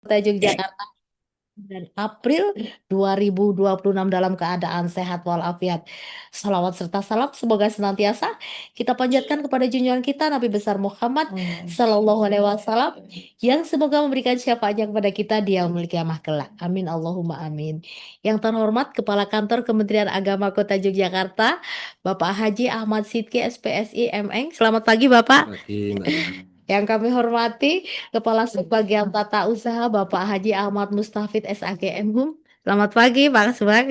Kota Yogyakarta dan April 2026 dalam keadaan sehat walafiat. Salawat serta salam semoga senantiasa kita panjatkan kepada junjungan kita Nabi besar Muhammad Sallallahu Alaihi Wasallam yang semoga memberikan syafaatnya kepada kita di yaumul kiamah kelak. Amin Allahumma amin. Yang terhormat Kepala Kantor Kementerian Agama Kota Yogyakarta, Bapak Haji Ahmad Sidki SPSI MN. Selamat pagi Bapak. Pagi, Mbak. Yang kami hormati Kepala Subbagian Tata Usaha Bapak Haji Ahmad Mustafid SAG MHUM. Selamat pagi Pak Subag.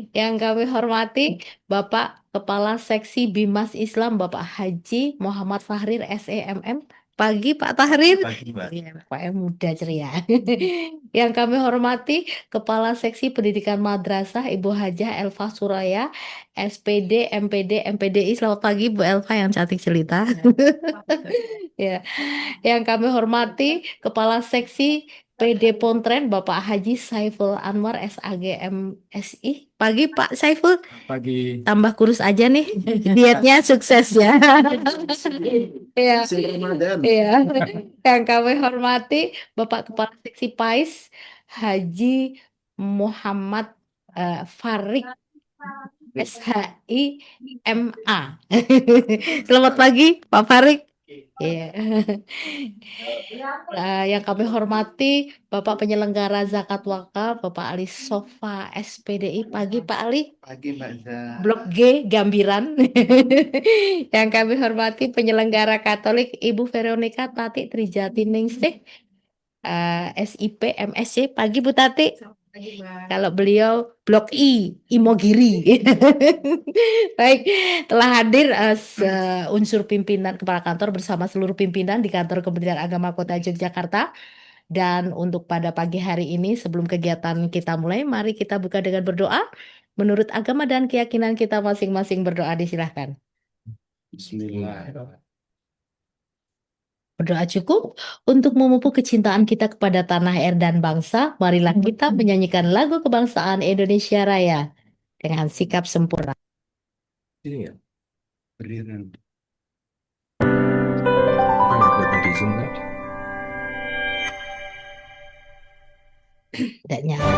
Yang kami hormati Bapak Kepala Seksi Bimas Islam Bapak Haji Muhammad Fahrir SEMM. Pagi Pak Tahrir. Pagi, Mbak. Iya, Pak muda ceria. Yang kami hormati Kepala Seksi Pendidikan Madrasah Ibu Hajah Elva Suraya SPD MPD MPDI. Selamat pagi Bu Elva yang cantik jelita. Ya, yang kami hormati Kepala Seksi PD Pontren Bapak Haji Saiful Anwar SAG MSI. Pagi Pak Saiful, Pagi. tambah kurus aja nih. Dietnya sukses ya. Iya, Ramadan. iya. Yang kami hormati Bapak Kepala Seksi PAIS Haji Muhammad Farid SHI MA. Selamat pagi Pak Farid. Iya. Yang kami hormati Bapak Penyelenggara Zakat Wakaf Bapak Ali Sofa SPDI. Pagi Pak Ali. Pagi, Mbak Zah. Blok G Gambiran. Yang kami hormati Penyelenggara Katolik Ibu Veronica Tati Trijati Ningsih SIP MSC. Pagi Bu Tati. Kalau beliau Blok I Imogiri. Baik, telah hadir unsur pimpinan kepala kantor bersama seluruh pimpinan di kantor Kementerian Agama Kota Yogyakarta. Dan untuk pada pagi hari ini sebelum kegiatan kita mulai, mari kita buka dengan berdoa. Menurut agama dan keyakinan kita masing-masing berdoa disilahkan. Bismillahirrahmanirrahim. Berdoa cukup untuk memupuk kecintaan kita kepada tanah air dan bangsa. Marilah kita menyanyikan lagu kebangsaan Indonesia Raya dengan sikap sempurna. Ini ya, berdiri. Apa nggak kelihatan di Zoom, Mbak? Tidak nyala.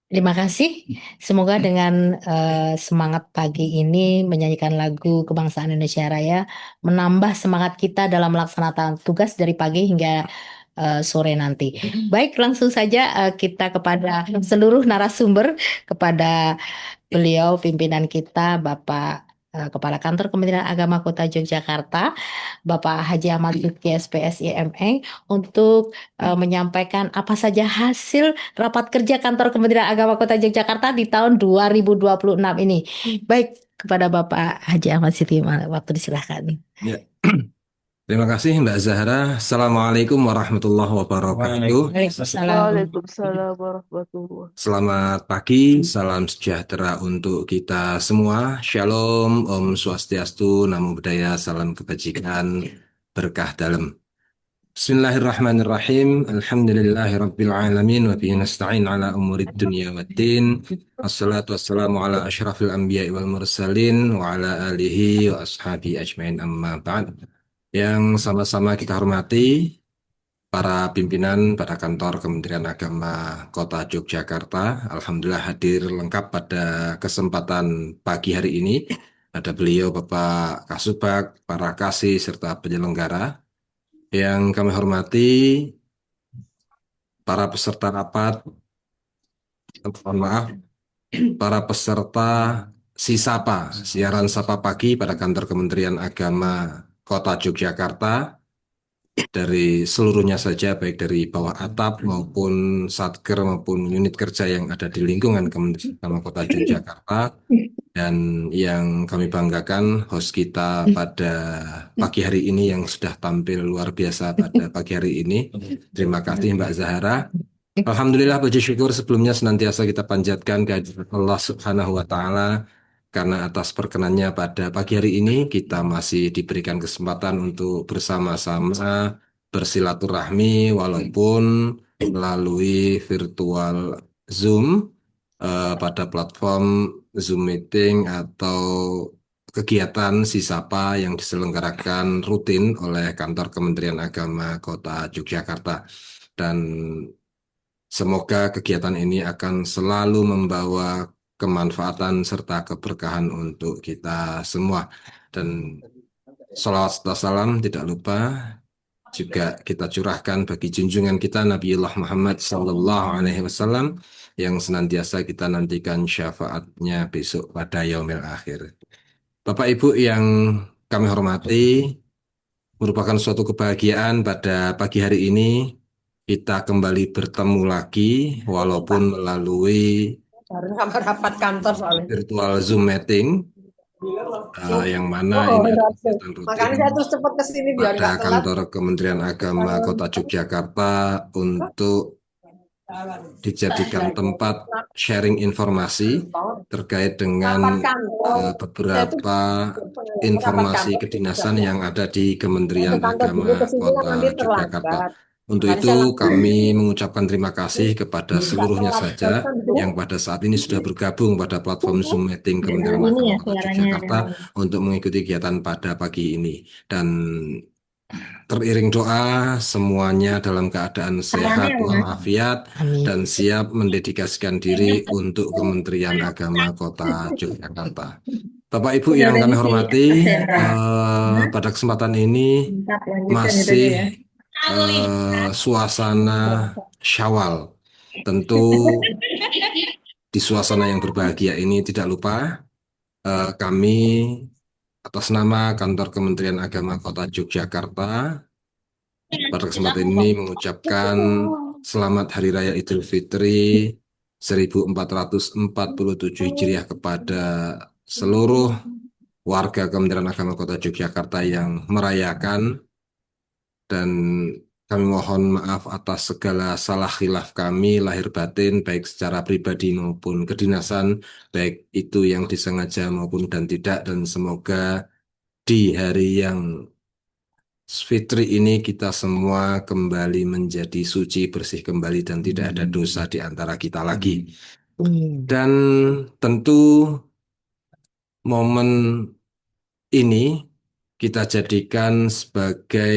Terima kasih. Semoga dengan semangat pagi ini menyanyikan lagu Kebangsaan Indonesia Raya menambah semangat kita dalam melaksanakan tugas dari pagi hingga sore nanti. Baik, langsung saja kita kepada seluruh narasumber, kepada beliau pimpinan kita Bapak Kepala Kantor Kementerian Agama Kota Yogyakarta, Bapak Haji Ahmad Sidki SPSI ME untuk menyampaikan apa saja hasil rapat kerja Kantor Kementerian Agama Kota Yogyakarta di tahun 2026 ini. Baik, kepada Bapak Haji Ahmad Sidki, waktu disilahkan. Ya. Terima kasih Mbak Zahra. Assalamualaikum warahmatullahi wabarakatuh. Waalaikumsalam. Waalaikumsalam warahmatullahi. Selamat pagi, salam sejahtera untuk kita semua. Shalom, Om Swastiastu, Namo Buddhaya, salam kebajikan, berkah dalam. Bismillahirrahmanirrahim. Alhamdulillahirabbil alamin wa bihi nasta'in ala umurid dunya waddin. Assalatu wassalamu ala asyrafil anbiya'i wal mursalin wa ala alihi wa ashabihi ajmain amma ba'd. Yang sama-sama kita hormati para pimpinan pada kantor Kementerian Agama Kota Yogyakarta. Alhamdulillah hadir lengkap pada kesempatan pagi hari ini. Ada beliau Bapak Kasubag, para kasih serta penyelenggara. Yang kami hormati para peserta rapat, mohon maaf, para peserta Sisapa, siaran Sapa Pagi pada kantor Kementerian Agama Kota Yogyakarta, dari seluruhnya saja, baik dari bawah atap maupun satker maupun unit kerja yang ada di lingkungan Kementerian Agama Kota Yogyakarta. Dan yang kami banggakan, host kita pada pagi hari ini yang sudah tampil luar biasa pada pagi hari ini. Terima kasih Mbak Zahara. Alhamdulillah, puji syukur sebelumnya senantiasa kita panjatkan kehadirat Allah Subhanahu wa Ta'ala, karena atas perkenannya pada pagi hari ini kita masih diberikan kesempatan untuk bersama-sama bersilaturahmi walaupun melalui virtual Zoom, pada platform Zoom meeting atau kegiatan Sisapa yang diselenggarakan rutin oleh kantor Kementerian Agama Kota Yogyakarta. Dan semoga kegiatan ini akan selalu membawa kemanfaatan serta keberkahan untuk kita semua. Dan salawat serta salam tidak lupa juga kita curahkan bagi junjungan kita Nabiullah Muhammad Sallallahu Alaihi Wasallam yang senantiasa kita nantikan syafaatnya besok pada yaumil akhir. Bapak Ibu yang kami hormati, merupakan suatu kebahagiaan pada pagi hari ini kita kembali bertemu lagi walaupun melalui Baru sampai rapat kantor soalnya. virtual Zoom meeting, yang mana Oh, ini adalah iya. kegiatan Makanya rutin saya terus cepat ke sini biar pada nggak telat. kantor Kementerian Agama Kota Yogyakarta untuk dijadikan tempat sharing informasi terkait dengan Rapat kantor. Saya itu beberapa rapat informasi kantor kedinasan jamnya. yang ada di Saya Kementerian ke kantor dulu ke Agama sini kan Kota nanti Yogyakarta. terlambat. Untuk Makanya itu saya langsung kami mengucapkan terima kasih kepada nggak seluruhnya telat. saja Barusan dulu. yang pada saat ini sudah bergabung pada platform Zoom Meeting Kementerian Ini Agama ya Kota suaranya. Yogyakarta untuk mengikuti kegiatan pada pagi ini. Dan teriring doa, semuanya dalam keadaan sehat Suaranya, Mas. walafiat Amin. dan siap mendedikasikan diri untuk Kementerian Agama Kota Yogyakarta. Bapak Ibu Udah yang ada kami di hormati, Sandra. pada kesempatan ini Mantap, lanjutkan itu aja masih ya. suasana Syawal. Tentu di suasana yang berbahagia ini tidak lupa kami atas nama Kantor Kementerian Agama Kota Yogyakarta pada kesempatan ini mengucapkan Selamat Hari Raya Idul Fitri 1447 Hijriah kepada seluruh warga Kementerian Agama Kota Yogyakarta yang merayakan, dan kami mohon maaf atas segala salah khilaf kami lahir batin baik secara pribadi maupun kedinasan, baik itu yang disengaja maupun dan tidak, dan semoga di hari yang Fitri ini kita semua kembali menjadi suci, bersih kembali dan tidak ada dosa di antara kita lagi. Dan tentu momen ini kita jadikan sebagai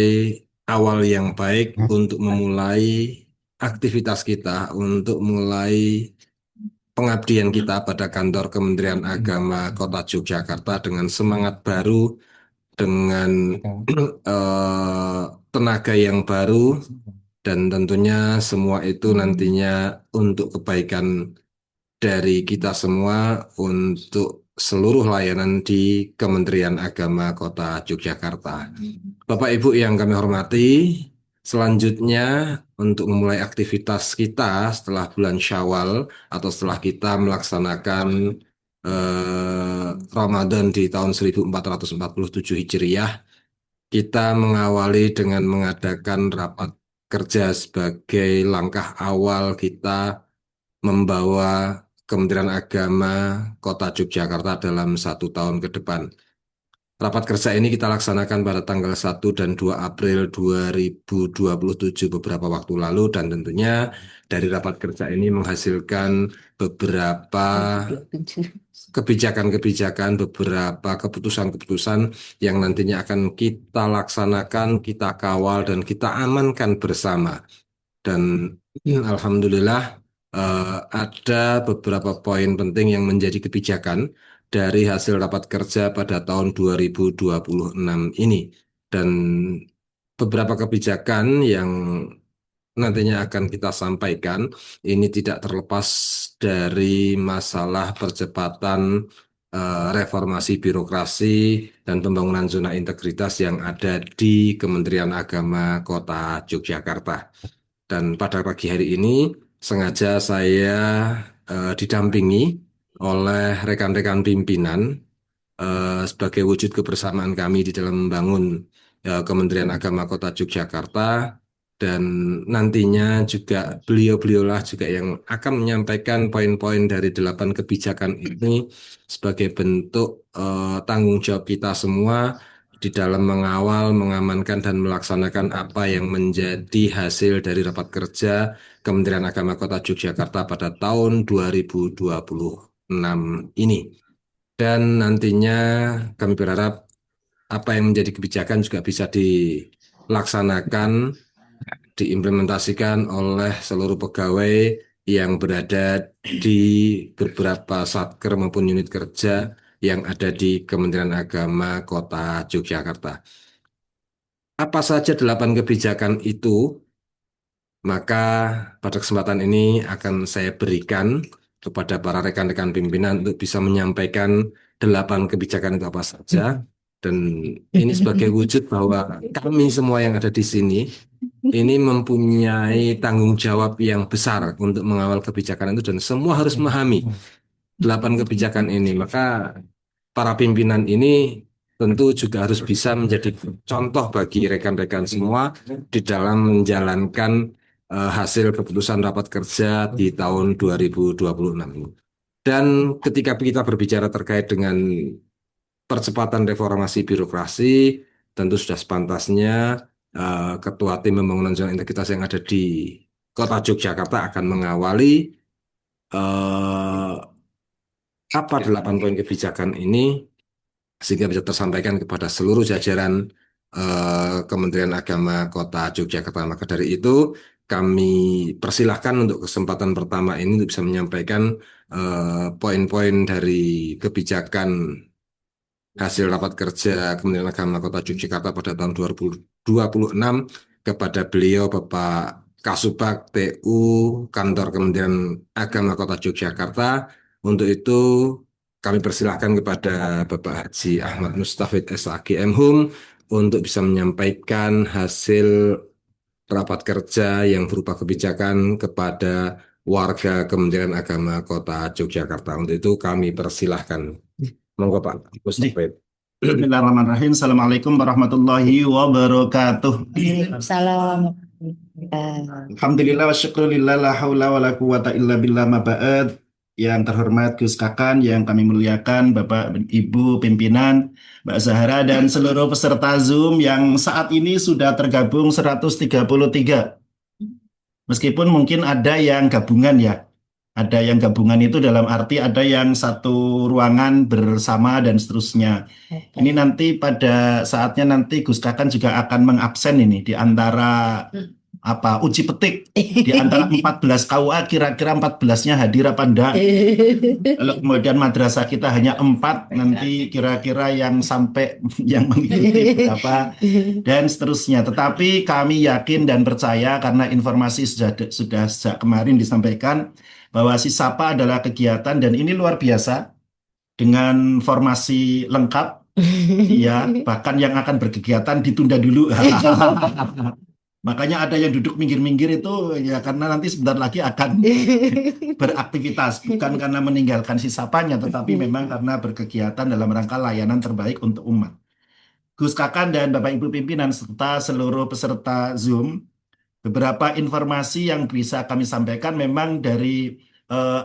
awal yang baik untuk memulai aktivitas kita, untuk mulai pengabdian kita pada kantor Kementerian Agama Kota Yogyakarta dengan semangat baru, dengan tenaga yang baru, dan tentunya semua itu nantinya untuk kebaikan dari kita semua, untuk seluruh layanan di Kementerian Agama Kota Yogyakarta. Bapak Ibu yang kami hormati, selanjutnya untuk memulai aktivitas kita setelah bulan Syawal atau setelah kita melaksanakan Ramadan di tahun 1447 Hijriah, kita mengawali dengan mengadakan rapat kerja sebagai langkah awal kita membawa Kementerian Agama Kota Yogyakarta dalam 1 tahun ke depan. Rapat kerja ini kita laksanakan pada tanggal 1 dan 2 April 2027 beberapa waktu lalu, dan tentunya dari rapat kerja ini menghasilkan beberapa kebijakan-kebijakan, beberapa keputusan-keputusan yang nantinya akan kita laksanakan, kita kawal, dan kita amankan bersama. Dan alhamdulillah ada beberapa poin penting yang menjadi kebijakan dari hasil rapat kerja pada tahun 2026 ini. Dan beberapa kebijakan yang nantinya akan kita sampaikan ini tidak terlepas dari masalah percepatan reformasi birokrasi dan pembangunan zona integritas yang ada di Kementerian Agama Kota Yogyakarta. Dan pada pagi hari ini sengaja saya didampingi oleh rekan-rekan pimpinan sebagai wujud kebersamaan kami di dalam membangun Kementerian Agama Kota Yogyakarta, dan nantinya juga beliau-beliaulah juga yang akan menyampaikan poin-poin dari 8 kebijakan ini sebagai bentuk tanggung jawab kita semua di dalam mengawal, mengamankan, dan melaksanakan apa yang menjadi hasil dari rapat kerja Kementerian Agama Kota Yogyakarta pada tahun 2026 ini. Dan nantinya kami berharap apa yang menjadi kebijakan juga bisa dilaksanakan, diimplementasikan oleh seluruh pegawai yang berada di beberapa satker maupun unit kerja yang ada di Kementerian Agama Kota Yogyakarta. Apa saja 8 kebijakan itu? Maka pada kesempatan ini akan saya berikan kepada para rekan-rekan pimpinan untuk bisa menyampaikan 8 kebijakan itu apa saja. Dan ini sebagai wujud bahwa kami semua yang ada di sini ini mempunyai tanggung jawab yang besar untuk mengawal kebijakan itu, dan semua harus memahami 8 kebijakan ini. Maka para pimpinan ini tentu juga harus bisa menjadi contoh bagi rekan-rekan semua di dalam menjalankan hasil keputusan rapat kerja di tahun 2026 ini. Dan ketika kita berbicara terkait dengan percepatan reformasi birokrasi, tentu sudah sepantasnya Ketua Tim Pembangunan Zona Integritas yang ada di Kota Yogyakarta akan mengawali apa 8 poin kebijakan ini sehingga bisa tersampaikan kepada seluruh jajaran Kementerian Agama Kota Yogyakarta. Maka dari itu kami persilahkan untuk kesempatan pertama ini untuk bisa menyampaikan poin-poin dari kebijakan hasil rapat kerja Kementerian Agama Kota Yogyakarta pada tahun 2026 kepada beliau Bapak Kasubag TU Kantor Kementerian Agama Kota Yogyakarta. Untuk itu kami persilahkan kepada Bapak Haji Ahmad Mustafid SAG MHum untuk bisa menyampaikan hasil rapat kerja yang berupa kebijakan kepada warga Kementerian Agama Kota Yogyakarta. Untuk itu kami persilahkan. Monggo Pak Mustafid. Bismillahirrahmanirrahim. Assalamualaikum warahmatullahi wabarakatuh. Salam. Alhamdulillah wa syukurillah la haula wa la quwata illa billah ma ba'd. Yang terhormat Gus Kakan, yang kami muliakan Bapak Ibu pimpinan, Mbak Zahra, dan seluruh peserta Zoom yang saat ini sudah tergabung 133. Meskipun mungkin ada yang gabungan ya. Ada yang gabungan itu dalam arti ada yang satu ruangan bersama dan seterusnya. Ini nanti pada saatnya nanti Gus Kakan juga akan mengabsen ini di antara uji petik di antara 14 KUA, kira-kira 14-nya hadir apa enggak. Kalau kemudian madrasah kita hanya 4, nanti kira-kira yang sampai yang mengikuti berapa dan seterusnya. Tetapi kami yakin dan percaya karena informasi sudah sejak kemarin disampaikan bahwa Sisapa adalah kegiatan dan ini luar biasa dengan formasi lengkap ya, bahkan yang akan berkegiatan ditunda dulu. Makanya ada yang duduk minggir-minggir itu ya karena nanti sebentar lagi akan beraktivitas, bukan karena meninggalkan Sisapanya, tetapi memang karena berkegiatan dalam rangka layanan terbaik untuk umat. Gus Kakan dan Bapak Ibu pimpinan serta seluruh peserta Zoom, beberapa informasi yang bisa kami sampaikan memang dari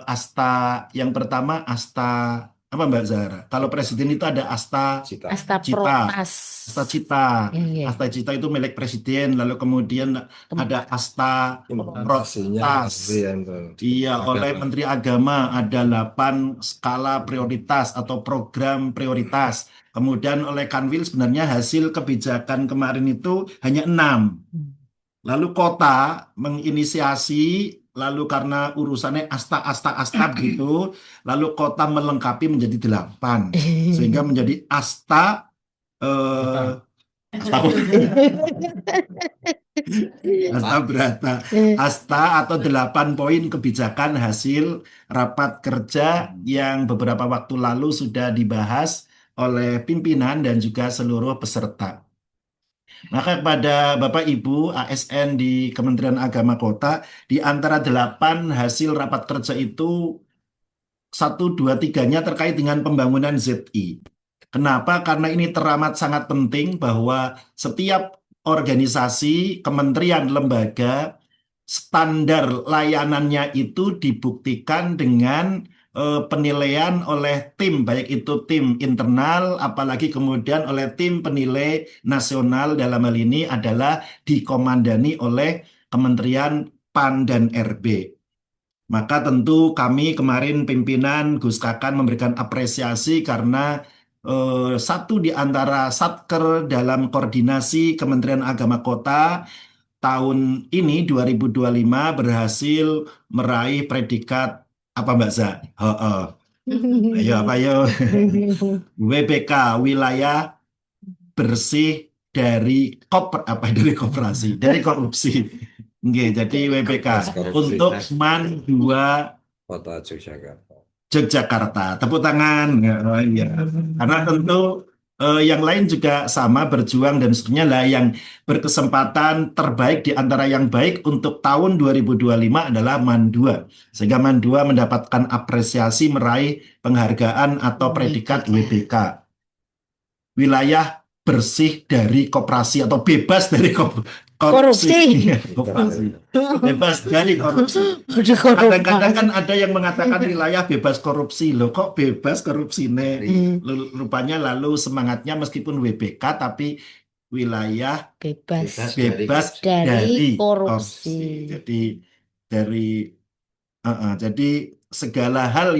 Asta yang pertama, Asta apa Mbak Zahra? Kalau presiden itu ada Asta Cita. Asta Cita, Protas. Asta Cita. Iya. Asta Cita itu milik presiden, lalu kemudian ada Asta Implementasinya Protas. Iya, oleh Agama. Menteri Agama ada 8 skala prioritas atau program prioritas. Kemudian oleh Kanwil sebenarnya hasil kebijakan kemarin itu hanya 6. Lalu kota menginisiasi, lalu karena urusannya asta gitu, lalu kota melengkapi menjadi 8. Sehingga menjadi Asta Asta Brata. Asta atau 8 poin kebijakan hasil rapat kerja yang beberapa waktu lalu sudah dibahas oleh pimpinan dan juga seluruh peserta. Maka kepada Bapak Ibu ASN di Kementerian Agama Kota, di antara 8 hasil rapat kerja itu 1, 2, 3-nya terkait dengan pembangunan ZI. Kenapa? Karena ini teramat sangat penting bahwa setiap organisasi, kementerian, lembaga, standar layanannya itu dibuktikan dengan penilaian oleh tim, baik itu tim internal, apalagi kemudian oleh tim penilai nasional, dalam hal ini adalah dikomandani oleh Kementerian PAN dan RB. Maka tentu kami kemarin pimpinan Gus Kakan memberikan apresiasi karena satu di antara satker dalam koordinasi Kementerian Agama Kota tahun ini 2025 berhasil meraih predikat apa Mbak Za? Ayo apa yo? WBK, wilayah bersih dari dari koperasi, dari korupsi. Oke, jadi WBK untuk MAN 2 Kota Yogyakarta. Yogyakarta. Tepuk tangan. Oh, iya. Karena tentu yang lain juga sama berjuang dan seterusnya lah, yang berkesempatan terbaik di antara yang baik untuk tahun 2025 adalah MAN 2. Sehingga MAN 2 mendapatkan apresiasi meraih penghargaan atau predikat WBK. Wilayah bersih dari koperasi atau bebas dari korupsi. Bebas dari korupsi. Kadang-kadang kan ada yang mengatakan wilayah bebas korupsi. Loh, kok bebas korupsi? Rupanya lalu semangatnya meskipun WBK tapi wilayah bebas dari korupsi. Jadi segala hal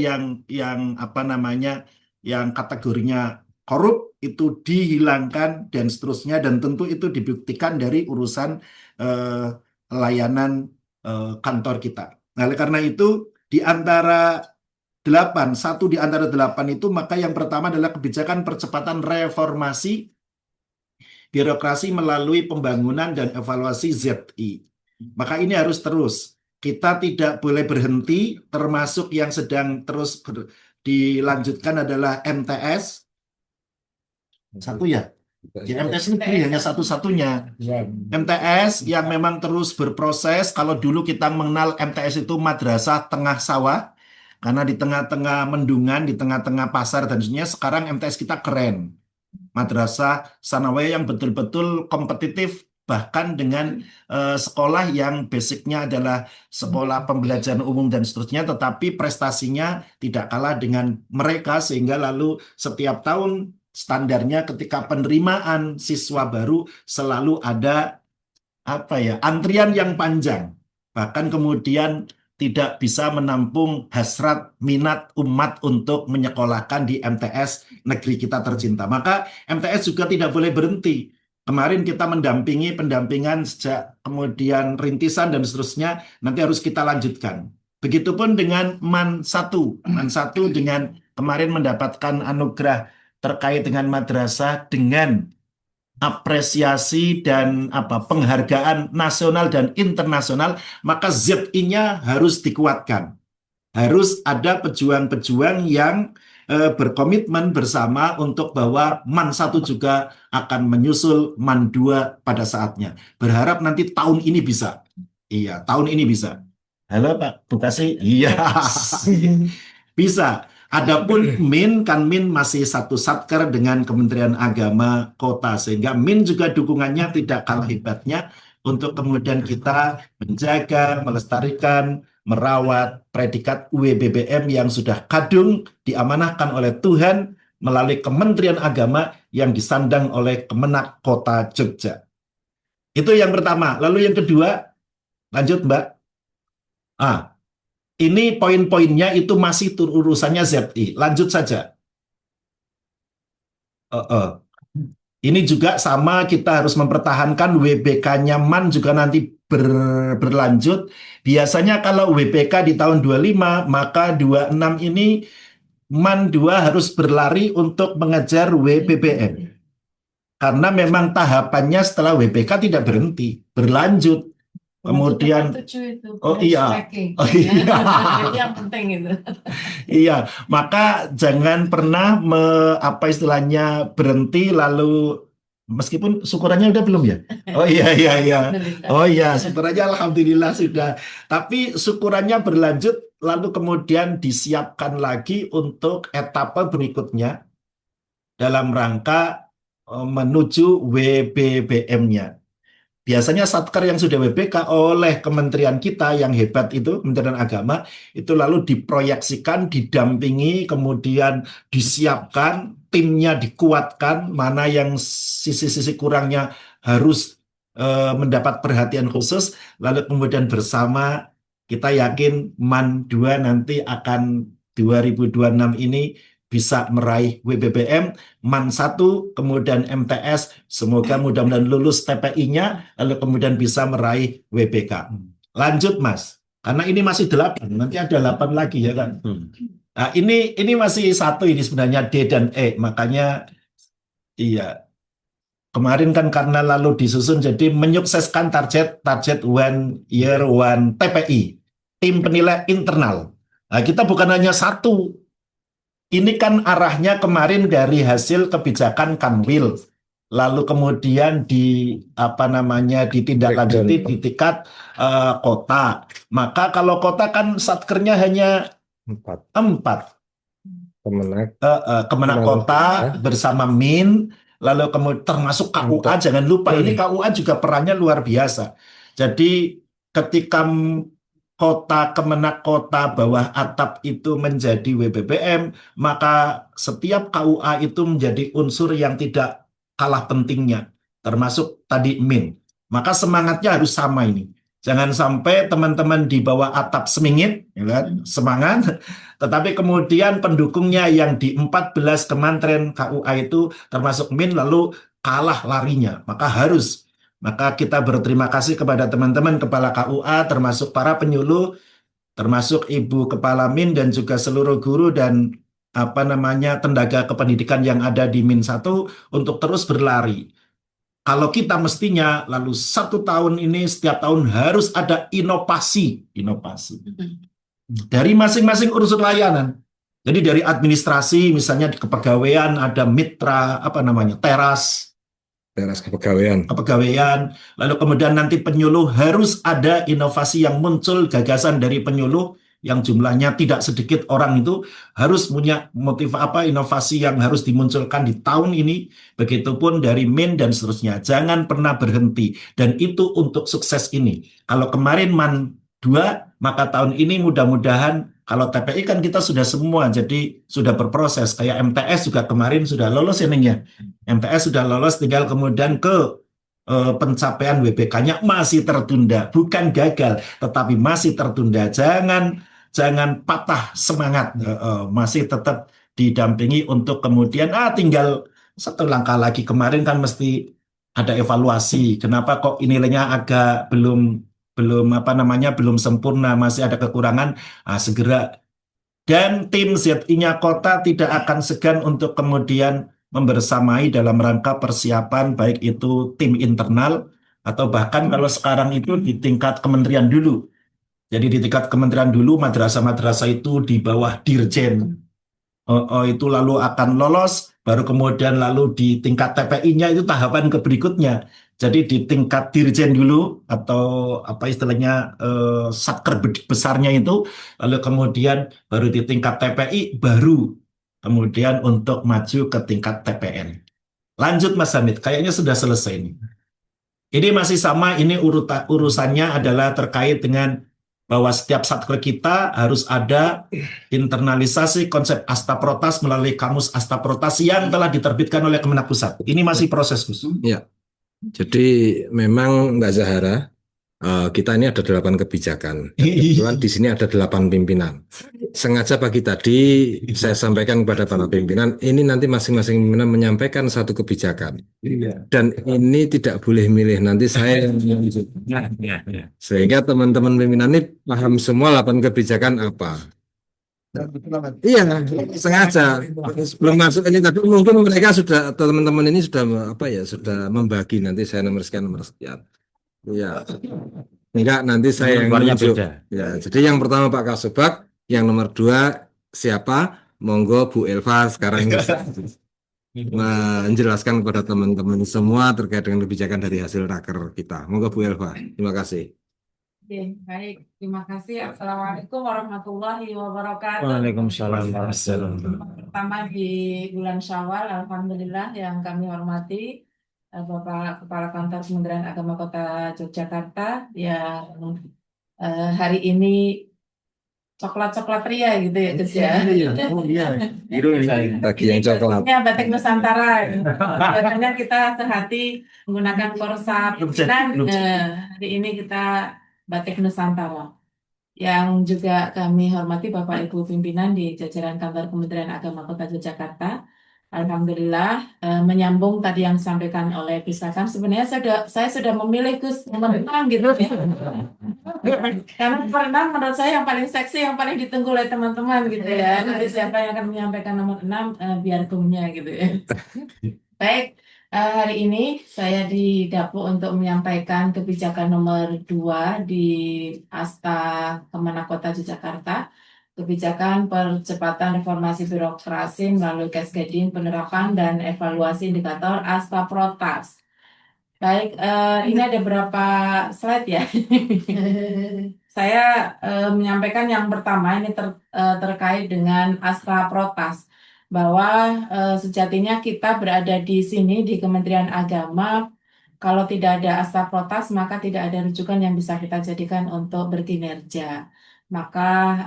yang apa namanya, yang kategorinya korup itu dihilangkan dan seterusnya, dan tentu itu dibuktikan dari urusan layanan kantor kita. Nah, oleh karena itu di antara 8, 1 di antara 8 itu, maka yang pertama adalah kebijakan percepatan reformasi birokrasi melalui pembangunan dan evaluasi ZI. Maka ini harus terus. Kita tidak boleh berhenti, termasuk yang sedang terus dilanjutkan adalah MTS. Satu ya? Ya, MTS ini hanya satu-satunya. MTS yang memang terus berproses. Kalau dulu kita mengenal MTS itu madrasah tengah sawah, karena di tengah-tengah mendungan, di tengah-tengah pasar dan sebagainya. Sekarang MTS kita keren. Madrasah sanawiyah yang betul-betul kompetitif, bahkan dengan sekolah yang basicnya adalah sekolah pembelajaran umum dan seterusnya, tetapi prestasinya tidak kalah dengan mereka, sehingga lalu setiap tahun standarnya ketika penerimaan siswa baru selalu ada antrian yang panjang, bahkan kemudian tidak bisa menampung hasrat minat umat untuk menyekolahkan di MTS negeri kita tercinta. Maka MTS juga tidak boleh berhenti. Kemarin kita pendampingan sejak kemudian rintisan dan seterusnya, nanti harus kita lanjutkan. Begitupun dengan MAN 1. MAN 1 dengan kemarin mendapatkan anugerah terkait dengan madrasah dengan apresiasi dan penghargaan nasional dan internasional, maka ZI-nya harus dikuatkan. Harus ada pejuang-pejuang yang berkomitmen bersama untuk bahwa MAN 1 juga akan menyusul MAN 2 pada saatnya. Berharap nanti tahun ini bisa. Iya, tahun ini bisa. Halo Pak Bukasi? Iya. Bisa. Adapun Min masih satu satker dengan Kementerian Agama Kota, sehingga Min juga dukungannya tidak kalah hebatnya untuk kemudian kita menjaga, melestarikan, merawat predikat UWBBM yang sudah kadung diamanahkan oleh Tuhan melalui Kementerian Agama yang disandang oleh Kemenak Kota Jogja. Itu yang pertama. Lalu yang kedua, lanjut Mbak. Ini poin-poinnya itu masih urusannya ZI. Lanjut saja. Ini juga sama, kita harus mempertahankan WBK-nya MAN juga nanti berlanjut. Biasanya kalau WBK di tahun 25, maka 26 ini MAN 2 harus berlari untuk mengejar WBBM. Karena memang tahapannya setelah WBK tidak berhenti, berlanjut. Kemudian, oh iya, yang penting itu. Iya, maka jangan pernah istilahnya berhenti lalu meskipun syukurannya udah belum ya? Oh iya. Oh iya, syukurannya alhamdulillah sudah. Tapi syukurannya berlanjut lalu kemudian disiapkan lagi untuk etapa berikutnya dalam rangka menuju WBBM-nya. Biasanya satker yang sudah WBK oleh kementerian kita yang hebat itu, Kementerian Agama, itu lalu diproyeksikan, didampingi, kemudian disiapkan, timnya dikuatkan, mana yang sisi-sisi kurangnya harus mendapat perhatian khusus, lalu kemudian bersama kita yakin MAN 2 nanti akan 2026 ini bisa meraih WBBM, MAN 1, kemudian MTS, semoga mudah-mudahan lulus TPI-nya, lalu kemudian bisa meraih WBK. Lanjut Mas, karena ini masih 8, nanti ada 8 lagi ya kan. Nah, ini masih satu ini sebenarnya D dan E, makanya iya. Kemarin kan karena lalu disusun jadi menyukseskan target one year one TPI, tim penilai internal. Nah, kita bukan hanya satu. Ini kan arahnya kemarin dari hasil kebijakan Kanwil, lalu kemudian ditindaklanjuti di tingkat kota. Maka kalau kota kan satkernya hanya 4. Kemenak Kota bersama MIN, lalu kemudian termasuk KUA. Jangan lupa ini KUA juga perannya luar biasa. Jadi ketika Kemenak Kota bawah atap itu menjadi WBBM, maka setiap KUA itu menjadi unsur yang tidak kalah pentingnya, termasuk tadi MIN. Maka semangatnya harus sama ini. Jangan sampai teman-teman di bawah atap semingit, ya kan? Semangat, tetapi kemudian pendukungnya yang di 14 kementerian KUA itu termasuk MIN lalu kalah larinya, Maka kita berterima kasih kepada teman-teman kepala KUA, termasuk para penyuluh, termasuk Ibu Kepala MIN dan juga seluruh guru dan tenaga kependidikan yang ada di MIN 1 untuk terus berlari. Kalau kita mestinya lalu 1 tahun ini setiap tahun harus ada inovasi dari masing-masing unsur layanan. Jadi dari administrasi misalnya di kepegawaian ada mitra teras kepegawaian, lalu kemudian nanti penyuluh harus ada inovasi yang muncul, gagasan dari penyuluh yang jumlahnya tidak sedikit orang itu harus punya inovasi yang harus dimunculkan di tahun ini, begitupun dari MIN dan seterusnya. Jangan pernah berhenti, dan itu untuk sukses ini. Kalau kemarin MAN 2, maka tahun ini mudah-mudahan kalau TPI kan kita sudah semua, jadi sudah berproses. Kayak MTS juga kemarin sudah lolos ininya. MTS sudah lolos, tinggal kemudian ke pencapaian WBK-nya masih tertunda. Bukan gagal, tetapi masih tertunda. Jangan patah semangat. Masih tetap didampingi untuk kemudian tinggal 1 langkah lagi. Kemarin kan mesti ada evaluasi. Kenapa kok nilainya agak belum sempurna, masih ada kekurangan, segera. Dan tim ZI-nya kota tidak akan segan untuk kemudian membersamai dalam rangka persiapan, baik itu tim internal, atau bahkan kalau sekarang itu di tingkat kementerian dulu. Jadi di tingkat kementerian dulu, madrasah-madrasah itu di bawah dirjen. Itu lalu akan lolos, baru kemudian lalu di tingkat TPI-nya itu tahapan ke berikutnya. Jadi di tingkat dirjen dulu atau apa istilahnya satker besarnya itu, lalu kemudian baru di tingkat TPI, baru kemudian untuk maju ke tingkat TPN. Lanjut Mas Hamid, kayaknya sudah selesai ini. Ini masih sama, ini urusannya adalah terkait dengan bahwa setiap satker kita harus ada internalisasi konsep Astaprotas melalui kamus Astaprotas yang telah diterbitkan oleh Kemenak Pusat. Ini masih proses, Gus. Ya, jadi memang Mbak Zahara, kita ini ada 8 kebijakan. Kebetulan di sini ada 8 pimpinan. Sengaja pagi tadi saya sampaikan kepada para pimpinan, ini nanti masing-masing pimpinan menyampaikan satu kebijakan. Dan ini tidak boleh milih, nanti saya yang sehingga teman-teman pimpinan ini paham semua 8 kebijakan apa. Iya, sengaja sebelum masuk ini tadi mungkin mereka sudah, teman-teman ini sudah apa ya, sudah membagi, nanti saya nomor sekian. Ya, enggak, nanti saya yang nunjuk. Ya, jadi yang pertama Pak Kasubag, yang nomor 2 siapa? Monggo Bu Elva sekarang menjelaskan kepada teman-teman semua terkait dengan kebijakan dari hasil raker kita. Monggo Bu Elva. Terima kasih. Oke, baik. Terima kasih. Assalamualaikum warahmatullahi wabarakatuh. Waalaikumsalam warahmatullahi wabarakatuh. Pertama di bulan Syawal, alhamdulillah yang kami hormati Bapak Kepala Kantor Kementerian Agama Kota Yogyakarta yang hari ini coklat-coklat ria gitu ya Gus ya. Oh iya, Bagi yang coklat. Ya, batik Nusantara. Biasanya kita sehati menggunakan korsa pimpinan. Hari ini kita batik Nusantara. Yang juga kami hormati Bapak Ibu pimpinan di jajaran kantor Kementerian Agama Kota Yogyakarta. Alhamdulillah, menyambung tadi yang disampaikan oleh Gus Kakang, sebenarnya saya sudah memilih Gus nomor 6 gitu ya. Karena nomor 6 menurut saya yang paling seksi, yang paling ditunggu oleh teman-teman gitu ya. Nanti siapa yang akan menyampaikan nomor 6, biar kumnya gitu ya. Baik, hari ini saya didapuk untuk menyampaikan kebijakan nomor 2 di Asta Kemenak Kota Yogyakarta. Kebijakan percepatan reformasi birokrasi melalui cascading penerapan dan evaluasi indikator Astaprotas. Baik, ini ada beberapa slide ya. Saya menyampaikan yang pertama ini terkait dengan Astaprotas, bahwa sejatinya kita berada di sini di Kementerian Agama. Kalau tidak ada Astaprotas, maka tidak ada rujukan yang bisa kita jadikan untuk berkinerja. Maka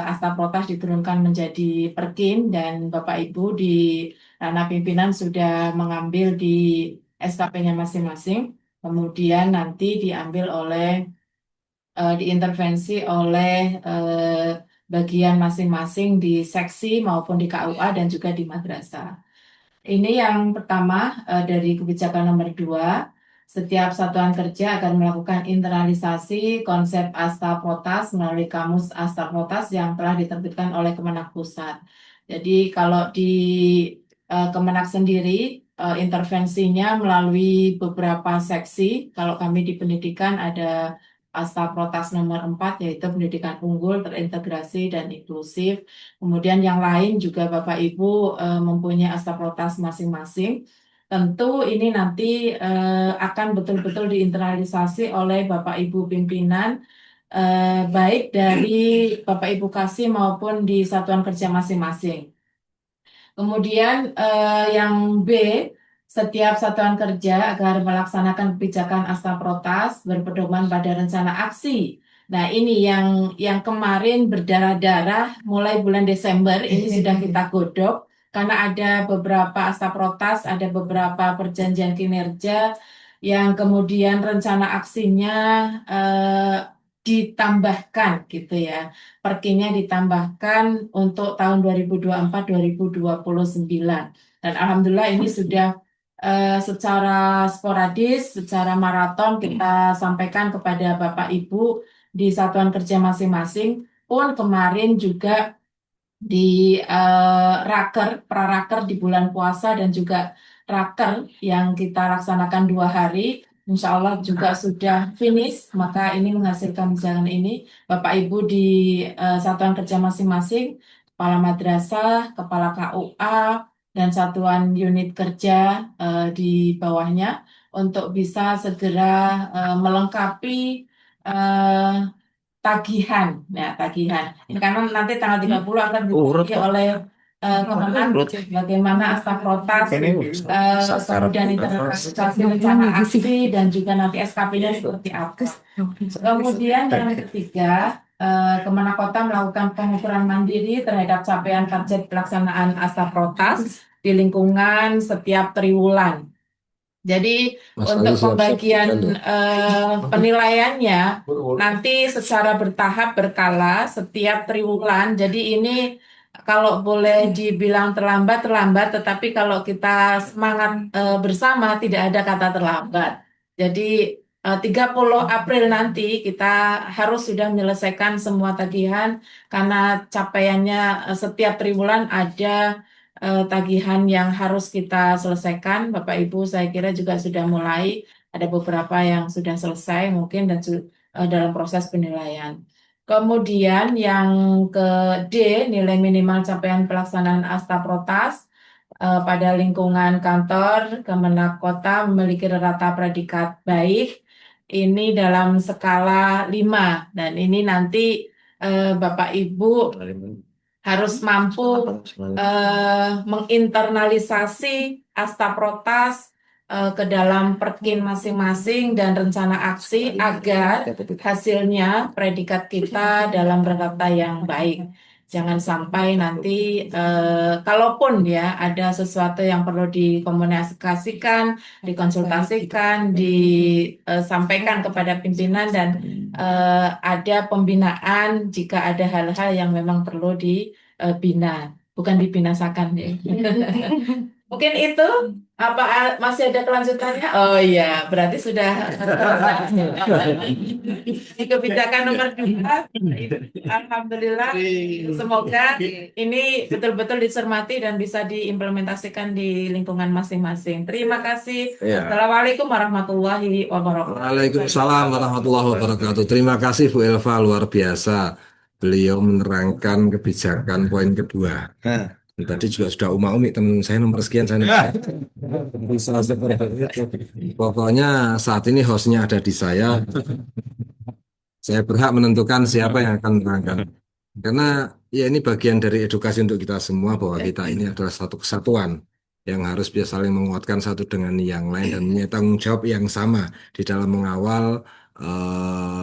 Astaprotas diturunkan menjadi Perkin, dan Bapak Ibu di ranah pimpinan sudah mengambil di SKP-nya masing-masing, kemudian nanti diambil oleh diintervensi oleh bagian masing-masing di seksi maupun di KUA dan juga di madrasah. Ini yang pertama dari kebijakan nomor 2. Setiap satuan kerja akan melakukan internalisasi konsep Astaprotas melalui kamus Astaprotas yang telah diterbitkan oleh Kemenak Pusat. Jadi kalau di Kemenak sendiri intervensinya melalui beberapa seksi. Kalau kami di pendidikan ada Astaprotas nomor 4, yaitu pendidikan unggul, terintegrasi, dan inklusif. Kemudian yang lain juga Bapak Ibu mempunyai Astaprotas masing-masing. Tentu ini nanti akan betul-betul diinternalisasi oleh Bapak Ibu pimpinan, baik dari Bapak Ibu Kasih maupun di satuan kerja masing-masing. Kemudian yang B, setiap satuan kerja agar melaksanakan kebijakan Astaprotas berpedoman pada rencana aksi. Nah, ini yang kemarin berdarah-darah mulai bulan Desember ini sudah kita godok karena ada beberapa Astaprotas, ada beberapa perjanjian kinerja yang kemudian rencana aksinya ditambahkan gitu ya. Perkinya ditambahkan untuk tahun 2024-2029. Dan alhamdulillah ini sudah secara sporadis, secara maraton kita sampaikan kepada Bapak Ibu di satuan kerja masing-masing. Pun kemarin juga di raker, praraker di bulan puasa dan juga raker yang kita laksanakan 2 hari, insya Allah juga sudah finish. Maka ini menghasilkan kebijakan ini. Bapak Ibu di satuan kerja masing-masing, kepala madrasah, kepala KUA, dan satuan unit kerja di bawahnya untuk bisa segera melengkapi eh, tagihan, ya tagihan. Ini karena nanti tanggal 30 akan ditagih oleh Kemenag bagaimana Astra kemudian interpretasi rencana aksi dan juga nanti SKP-nya seperti apa. Kemudian yang ketiga, Kemenag Kota melakukan pengukuran mandiri terhadap capaian target pelaksanaan Astra di lingkungan setiap triwulan. Jadi Mas untuk Wahyu siap-siap pembagian kan ya? penilaiannya nanti secara bertahap berkala setiap triwulan. Jadi ini kalau boleh dibilang terlambat terlambat, tetapi kalau kita semangat bersama tidak ada kata terlambat. Jadi 30 April nanti kita harus sudah menyelesaikan semua tagihan karena capaiannya setiap triwulan ada tagihan yang harus kita selesaikan. Bapak Ibu, saya kira juga sudah mulai ada beberapa yang sudah selesai mungkin dan dalam proses penilaian. Kemudian yang ke D, nilai minimal capaian pelaksanaan Asta Protas pada lingkungan kantor Kemenag Kota memiliki rata predikat baik. Ini dalam skala 5 dan ini nanti Bapak Ibu harus mampu menginternalisasi Asta Protas ke dalam perkin masing-masing dan rencana aksi agar hasilnya predikat kita dalam rata yang baik. Jangan sampai nanti kalaupun ya ada sesuatu yang perlu dikomunikasikan, dikonsultasikan, disampaikan kepada pimpinan dan ada pembinaan jika ada hal-hal yang memang perlu dibina, bukan dibinasakan ya. Mungkin itu apa masih ada kelanjutannya? Oh iya, berarti sudah di kebijakan nomor 2. Alhamdulillah, semoga ini betul-betul dicermati dan bisa diimplementasikan di lingkungan masing-masing. Terima kasih. Ya. Assalamualaikum warahmatullahi wabarakatuh. Waalaikumsalam warahmatullahi wabarakatuh. Terima kasih Bu Elva, luar biasa. Beliau menerangkan kebijakan poin kedua. Tadi juga sudah umi teman saya nomor sekian saya. Bisa seperti itu. Pokoknya saat ini hostnya ada di saya. Saya berhak menentukan siapa yang akan menerangkan. Karena ya ini bagian dari edukasi untuk kita semua bahwa kita ini adalah satu kesatuan yang harus bisa saling menguatkan satu dengan yang lain dan punya tanggung jawab yang sama di dalam mengawal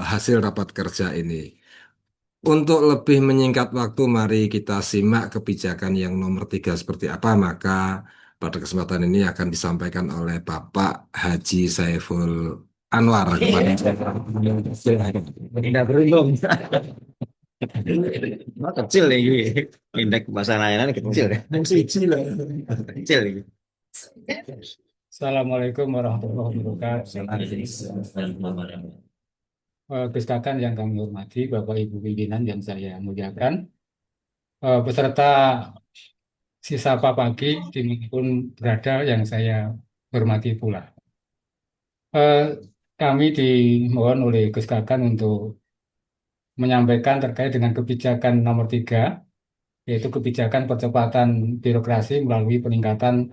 hasil rapat kerja ini. Untuk lebih menyingkat waktu, mari kita simak kebijakan yang nomor 3 seperti apa. Maka pada kesempatan ini akan disampaikan oleh Bapak Haji Saiful Anwar kepada Tidak beruntung. Kecil ya ini. Indeks bahasa layanan kecil ya. Kecil ya. Assalamualaikum warahmatullahi wabarakatuh. Piskakan yang kami hormati, Bapak Ibu pimpinan yang saya muliakan, beserta sisapa pagi dimanapun berada yang saya hormati pula. Kami dimohon oleh Gus Kakan untuk menyampaikan terkait dengan kebijakan nomor 3, yaitu kebijakan percepatan birokrasi melalui peningkatan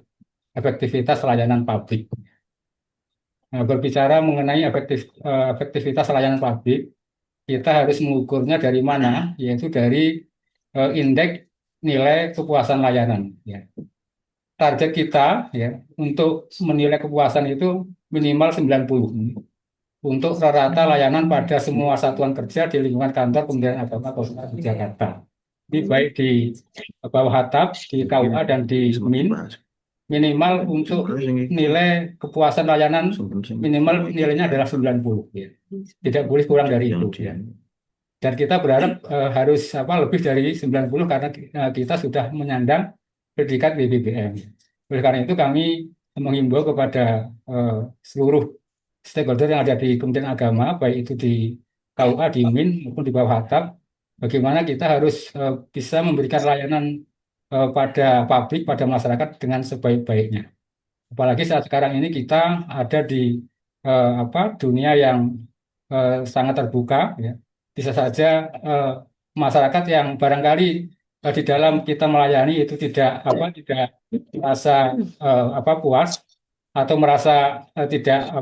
efektivitas layanan publik. Nah, berbicara mengenai efektivitas layanan publik, kita harus mengukurnya dari mana, yaitu dari indeks nilai kepuasan layanan. Ya. Target kita ya untuk menilai kepuasan itu minimal 90 untuk rata layanan pada semua satuan kerja di lingkungan kantor Kementerian Agama Kota Jakarta. Ini baik di bawah atap, di KUA dan di MIN. Minimal untuk nilai kepuasan layanan minimal nilainya adalah 90 ya. Tidak boleh kurang dari itu ya. Dan kita berharap harus lebih dari 90 karena kita sudah menyandang predikat BBBM. Oleh karena itu kami menghimbau kepada seluruh stakeholder yang ada di Kementerian Agama, baik itu di KUA, di MIN maupun di bawah atap, bagaimana kita harus bisa memberikan layanan pada publik, pada masyarakat dengan sebaik-baiknya. Apalagi saat sekarang ini kita ada di dunia yang sangat terbuka, ya. Bisa saja masyarakat yang barangkali di dalam kita melayani itu tidak merasa puas, atau merasa tidak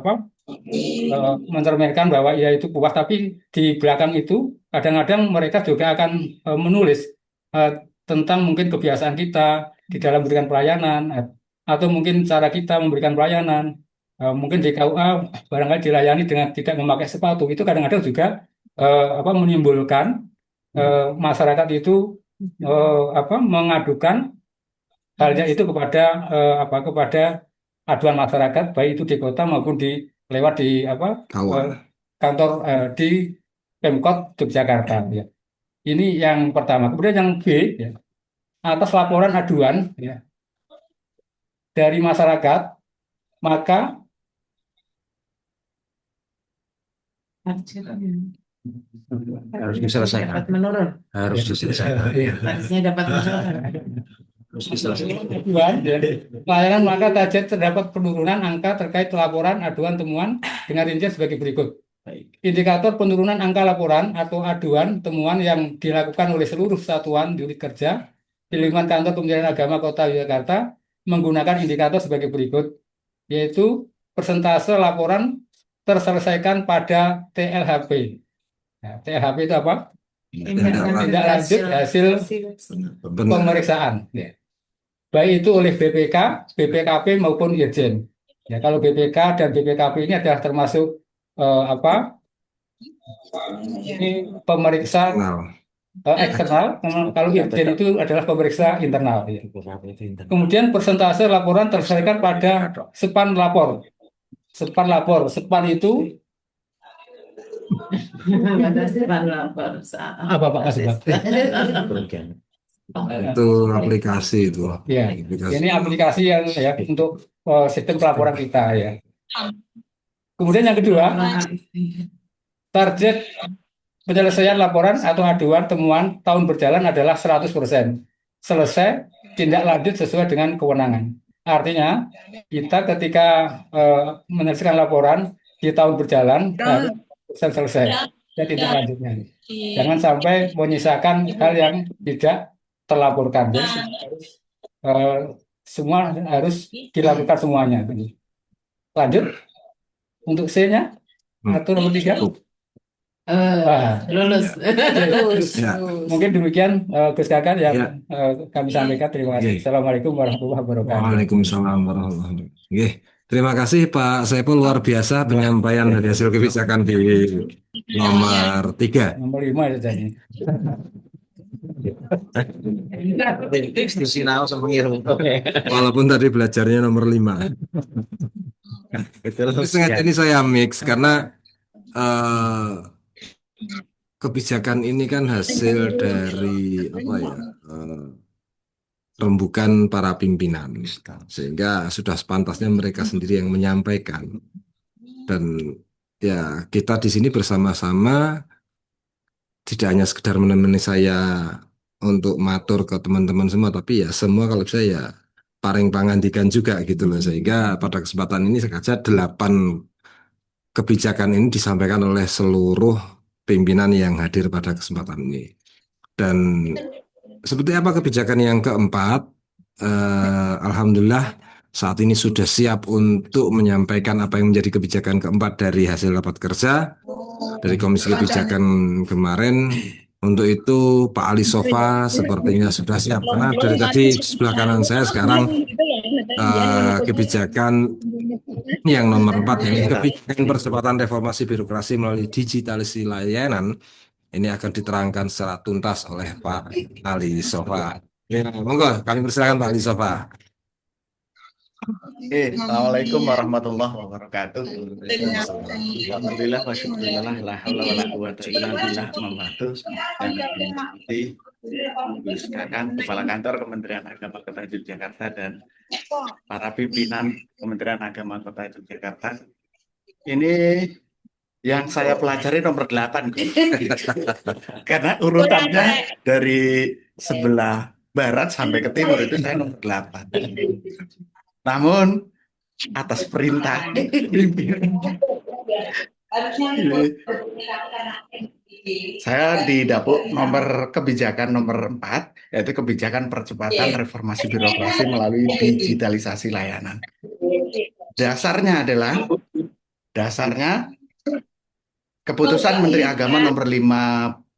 mencerminkan bahwa ia itu puas, tapi di belakang itu kadang-kadang mereka juga akan menulis eh, tentang mungkin kebiasaan kita di dalam memberikan pelayanan, atau mungkin cara kita memberikan pelayanan. Mungkin di KUA barangkali dilayani dengan tidak memakai sepatu. Itu kadang-kadang juga menimbulkan masyarakat itu mengadukan halnya itu kepada kepada aduan masyarakat, baik itu di kota maupun di lewat di Kawan. kantor di Pemkot Yogyakarta, ya. Ini yang pertama. Kemudian yang B, ya, atas laporan aduan, ya, dari masyarakat, maka Harus diselesaikan. dapat menurun. Harus diselesaikan. Harusnya dapat menurun. Harus diselesaikan. aduan, ya, pelayanan maka terdapat penurunan angka terkait laporan aduan temuan dengan rincian sebagai berikut. Indikator penurunan angka laporan atau aduan temuan yang dilakukan oleh seluruh satuan unit kerja di lingkungan kantor Kementerian Agama Kota Yogyakarta menggunakan indikator sebagai berikut, yaitu persentase laporan terselesaikan pada TLHP. Nah, TLHP itu apa? Tindak lanjut hasil pemeriksaan. Ya. Baik itu oleh BPK, BPKP maupun Irjen. Ya, kalau BPK dan BPKP ini adalah termasuk ini pemeriksa eksternal. Kalau Irjen itu adalah pemeriksa internal. Ya. Kemudian persentase laporan terselesaikan pada sepan lapor. Sepan lapor. Sepan itu apa Pak Kasubag? Itu aplikasi itu. Ya, ini aplikasi yang ya untuk sistem pelaporan kita, ya. Kemudian yang kedua, target penyelesaian laporan atau aduan temuan tahun berjalan adalah 100%. Selesai tindak lanjut sesuai dengan kewenangan. Artinya, kita ketika menyelesaikan laporan di tahun berjalan harus selesai dan tindak lanjutnya. Jangan sampai menyisakan hal yang tidak terlaporkan. Jadi semua harus dilakukan semuanya. Lanjut untuk C-nya atau nomor 3. Lulus. Ya. Mungkin demikian Gus Kakak yang Ya. kami sampaikan. Terima kasih. Oke. Assalamualaikum warahmatullahi wabarakatuh. Waalaikumsalam warahmatullahi wabarakatuh. Oke. Terima kasih Pak Saiful, luar biasa penyampaian dari hasil kebijakan di nomor 3. Nomor 5 itu tadi. Sinau sama ngirim. Walaupun tadi belajarnya nomor 5. Betul. Tapi sengaja ini saya mix karena kebijakan ini kan hasil dari rembukan para pimpinan, sehingga sudah sepantasnya mereka sendiri yang menyampaikan. Dan ya kita di sini bersama-sama tidak hanya sekedar menemani saya untuk matur ke teman-teman semua, tapi ya semua kalau bisa ya paring pangandikan juga gitu loh. Sehingga pada kesempatan ini sengaja 8 kebijakan ini disampaikan oleh seluruh pimpinan yang hadir pada kesempatan ini. Dan seperti apa kebijakan yang keempat? Alhamdulillah saat ini sudah siap untuk menyampaikan apa yang menjadi kebijakan keempat dari hasil rapat kerja dari Komisi Kebijakan kemarin. Untuk itu Pak Ali Sofa sepertinya sudah siap, karena dari tadi di sebelah kanan saya sekarang kebijakan yang nomor 4, ini kebijakan percepatan reformasi birokrasi melalui digitalisasi layanan. Ini akan diterangkan secara tuntas oleh Pak Ali Sofa. Ya, monggo kami persilakan Pak Ali Sofa. Assalamualaikum warahmatullahi wabarakatuh. Alhamdulillah wa syukurillah la haula wala quwata illa billah membantu dan nanti silakan Kepala Kantor Kementerian Agama Kota Yogyakarta dan para pimpinan Kementerian Agama Kota Yogyakarta. Ini yang saya pelajari nomor 8 karena urutannya dari sebelah barat sampai ke timur itu saya nomor 8. Namun atas perintah pimpinan saya didapuk nomor kebijakan nomor 4, yaitu kebijakan percepatan reformasi birokrasi melalui digitalisasi layanan. Dasarnya Keputusan Menteri Agama nomor 559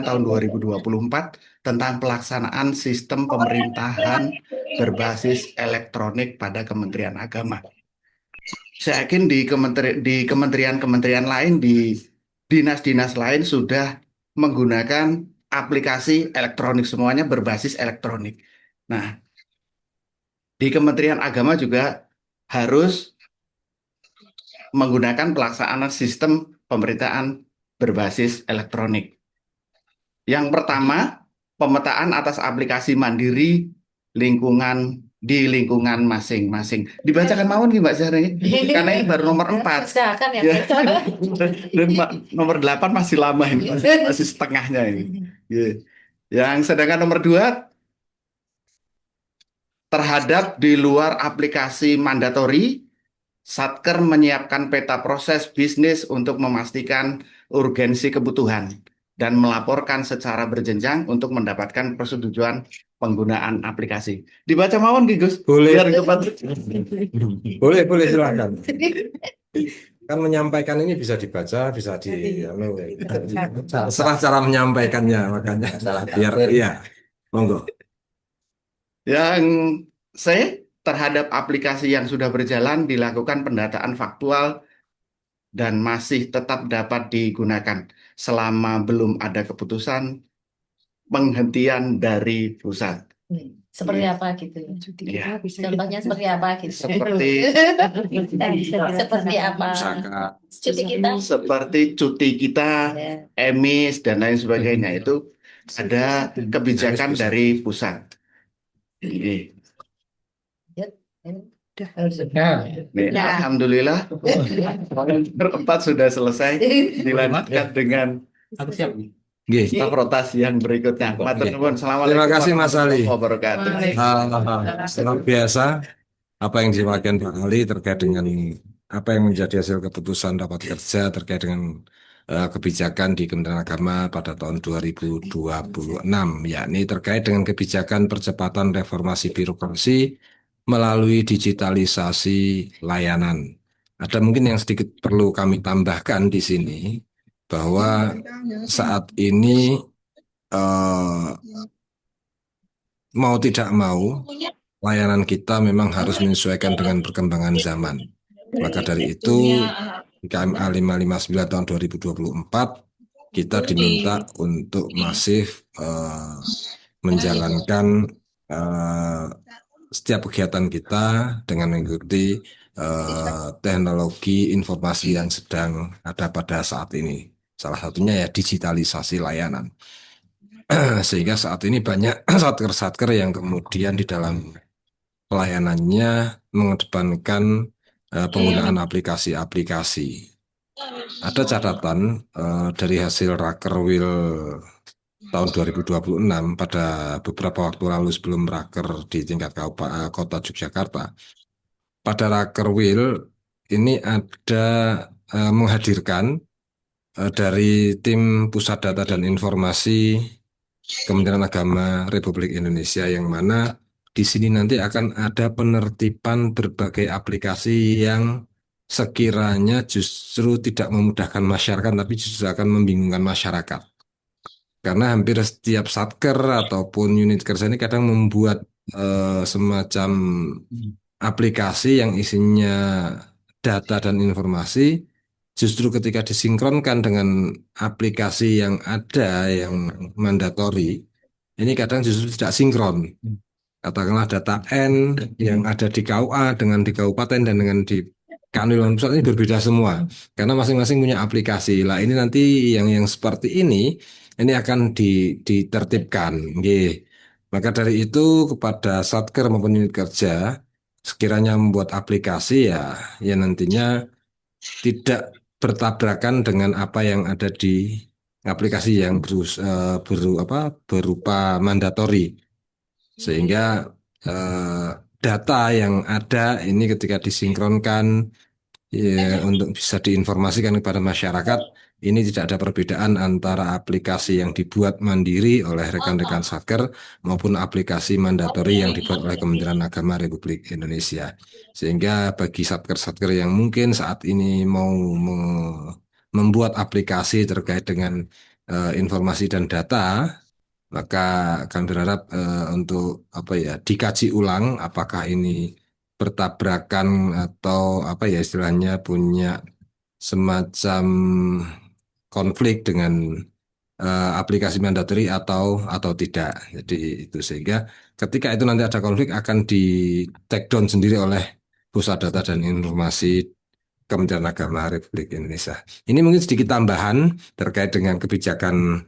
tahun 2024 tentang pelaksanaan sistem pemerintahan berbasis elektronik pada Kementerian Agama. Saya yakin di kementerian-kementerian lain, di dinas-dinas lain sudah menggunakan aplikasi elektronik, semuanya berbasis elektronik. Nah, di Kementerian Agama juga harus menggunakan pelaksanaan sistem pemerintahan berbasis elektronik. Yang pertama, pemetaan atas aplikasi mandiri di lingkungan masing-masing. Dibacakan mawon nih Mbak Zahra, karena ini baru nomor 4. Silakan ya. Ya. Dan nomor 8 masih lama ini, masih setengahnya ini. Ya. Yang sedangkan nomor 2, terhadap di luar aplikasi mandatori, Satker menyiapkan peta proses bisnis untuk memastikan urgensi kebutuhan dan melaporkan secara berjenjang untuk mendapatkan persetujuan penggunaan aplikasi. Dibaca mawon Gus. Boleh. Biar cepat. Boleh silakan. Kan menyampaikan ini bisa dibaca, bisa serah cara menyampaikannya, makanya biar iya. Monggo. Yang terhadap aplikasi yang sudah berjalan dilakukan pendataan faktual dan masih tetap dapat digunakan selama belum ada keputusan penghentian dari pusat. Seperti apa gitu? Ya. Contohnya seperti apa gitu? Seperti apa? Cuti kita. Seperti cuti kita, emis dan lain sebagainya, itu ada kebijakan dari pusat. Ini. Nih, alhamdulillah keempat sudah selesai, dilanjutkan dengan staf rotasi yang berikutnya. Matur nuwun. Terima kasih Mas Ali. Wabarakatuh. Luar biasa apa yang disampaikan Pak Ali terkait dengan apa yang menjadi hasil keputusan rapat kerja terkait dengan kebijakan di Kementerian Agama pada tahun 2026, yakni terkait dengan kebijakan percepatan reformasi birokrasi melalui digitalisasi layanan. Ada mungkin yang sedikit perlu kami tambahkan di sini, bahwa saat ini mau tidak mau layanan kita memang harus menyesuaikan dengan perkembangan zaman. Maka dari itu KMA 559 tahun 2024 kita diminta untuk masif menjalankan setiap kegiatan kita dengan mengikuti teknologi informasi yang sedang ada pada saat ini. Salah satunya ya digitalisasi layanan. Sehingga saat ini banyak satker-satker yang kemudian di dalam pelayanannya mengedepankan penggunaan aplikasi-aplikasi. Ada catatan dari hasil Rakerwil tahun 2026 pada beberapa waktu lalu sebelum Raker di tingkat Kota Yogyakarta. Pada Rakerwil ini ada menghadirkan dari tim Pusat Data dan Informasi Kementerian Agama Republik Indonesia, yang mana di sini nanti akan ada penertiban berbagai aplikasi yang sekiranya justru tidak memudahkan masyarakat, tapi justru akan membingungkan masyarakat. Karena hampir setiap satker ataupun unit kerja ini kadang membuat semacam aplikasi yang isinya data dan informasi, justru ketika disinkronkan dengan aplikasi yang ada yang mandatori, ini kadang justru tidak sinkron. Katakanlah data N yang ada di KUA dengan di kabupaten dan dengan di Kanwil pusat ini berbeda semua, karena masing-masing punya aplikasi. Lah ini nanti yang seperti ini akan ditertibkan. Maka dari itu kepada satker maupun unit kerja, sekiranya membuat aplikasi ya nantinya tidak bertabrakan dengan apa yang ada di aplikasi yang berupa mandatori, sehingga data yang ada ini ketika disinkronkan ya, untuk bisa diinformasikan kepada masyarakat, ini tidak ada perbedaan antara aplikasi yang dibuat mandiri oleh rekan-rekan Satker maupun aplikasi mandatori yang dibuat oleh Kementerian Agama Republik Indonesia. Sehingga bagi Satker-Satker yang mungkin saat ini mau membuat aplikasi terkait dengan informasi dan data, maka kami berharap untuk dikaji ulang apakah ini bertabrakan atau istilahnya punya semacam konflik dengan aplikasi mandatori atau tidak. Jadi itu sehingga ketika itu nanti ada konflik akan di take down sendiri oleh Pusat Data dan Informasi Kementerian Agama Republik Indonesia. Ini mungkin sedikit tambahan terkait dengan kebijakan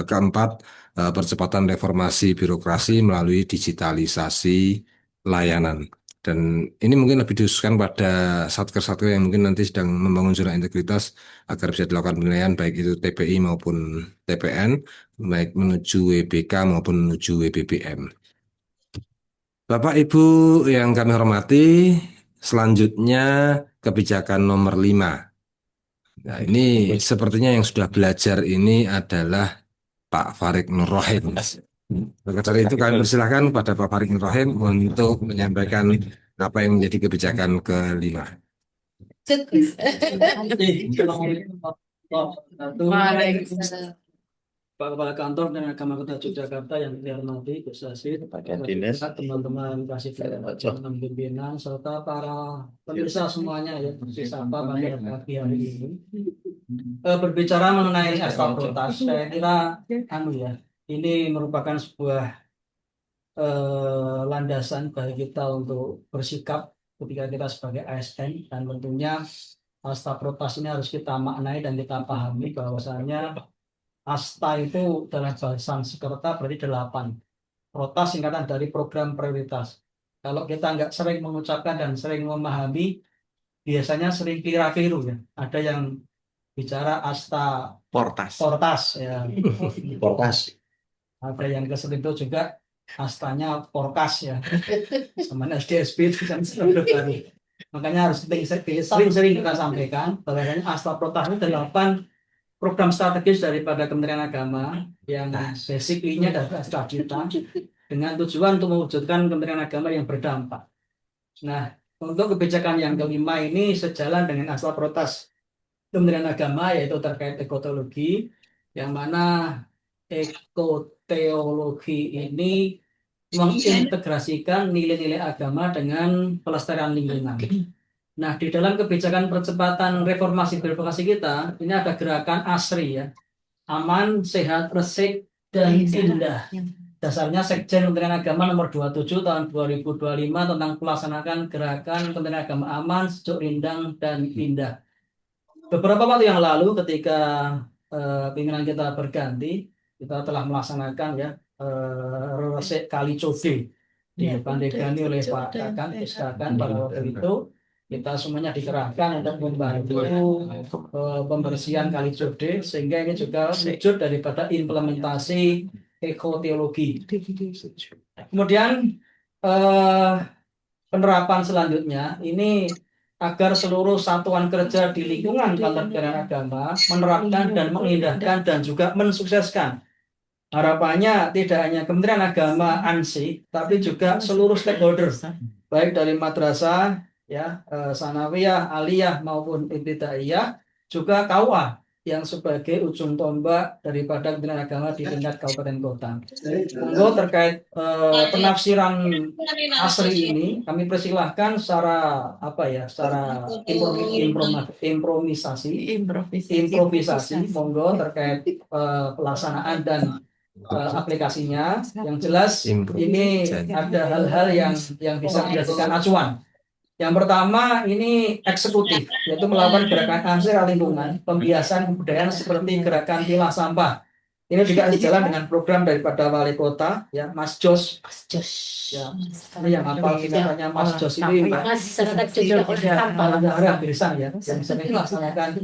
keempat, percepatan reformasi birokrasi melalui digitalisasi layanan. Dan ini mungkin lebih dikhususkan pada satker-satker yang mungkin nanti sedang membangun zona integritas agar bisa dilakukan penilaian baik itu TPI maupun TPN, baik menuju WBK maupun menuju WBBM. Bapak Ibu yang kami hormati, selanjutnya kebijakan nomor 5. Nah, ini sepertinya yang sudah belajar ini adalah Pak Farid Nur Rohim. Maka dari itu kami persilahkan pada Pak Farid Nur Rohim untuk menyampaikan apa yang menjadi kebijakan ke-5. Waalaikumsalam. Pak Kepala Kantor dan Agama Kota Yogyakarta yang dihormati Gus Sasid, teman-teman kasih teman pimpinan serta para pemirsa semuanya ya, sapa pada pagi hari ini. Berbicara mengenai asal protas, saya kira ini merupakan sebuah landasan bagi kita untuk bersikap ketika kita sebagai ASN, dan tentunya asta protas ini harus kita maknai dan kita pahami bahwasanya asta itu dalam bahasa Sanskerta berarti 8. Protas singkatan dari program prioritas. Kalau kita nggak sering mengucapkan dan sering memahami, biasanya sering kira-kiru ya. Ada yang bicara asta portas ya. Portas. Ada yang kesel itu juga astanya porkas ya. Sama SDSB itu kan baru. Makanya harus sering-sering kita sampaikan bahwasanya asta protas itu 8 program strategis daripada Kementerian Agama yang basically-nya adalah cita dengan tujuan untuk mewujudkan Kementerian Agama yang berdampak. Nah, untuk kebijakan yang kelima ini sejalan dengan asal protas Kementerian Agama, yaitu terkait ekoteologi, yang mana ekoteologi ini mengintegrasikan nilai-nilai agama dengan pelestarian lingkungan. Nah, di dalam kebijakan percepatan reformasi birokrasi kita, ini ada gerakan ASRI ya, aman, sehat, resik, dan indah. Dasarnya Sekjen Kementerian Agama nomor 27 tahun 2025 tentang melaksanakan gerakan Kementerian Agama aman, sejuk, rindang, dan indah. Beberapa waktu yang lalu ketika pimpinan kita berganti, kita telah melaksanakan ya resik Kali Code di depan Degani oleh Pak Kakan, pada waktu itu. Kita semuanya dikerahkan untuk membantu pembersihan Kali Code, sehingga ini juga wujud daripada implementasi ekoteologi. Kemudian penerapan selanjutnya ini agar seluruh satuan kerja di lingkungan Kementerian Agama menerapkan dan mengindahkan dan juga mensukseskan. Harapannya tidak hanya Kementerian Agama ANSI, tapi juga seluruh stakeholder, baik dari madrasah, ya, sanawiyah, aliyah maupun ibtidaiyah, juga KUA yang sebagai ujung tombak daripada Kementerian Agama di tingkat kabupaten kota. Monggo terkait penafsiran ASRI ini kami persilahkan secara improvisasi, monggo terkait pelaksanaan dan aplikasinya. Yang jelas ini ada hal-hal yang bisa dijadikan acuan. Yang pertama ini eksekutif, yaitu melakukan gerakan ansih lingkungan, pembiasaan kebudayaan seperti gerakan pilah sampah. Ini juga sejalan dengan program daripada Wali Kota, ya, Mas Jos. Ya, ini yang hafal katanya Mas Jos ini, Birsan ya, yang sering melaksanakan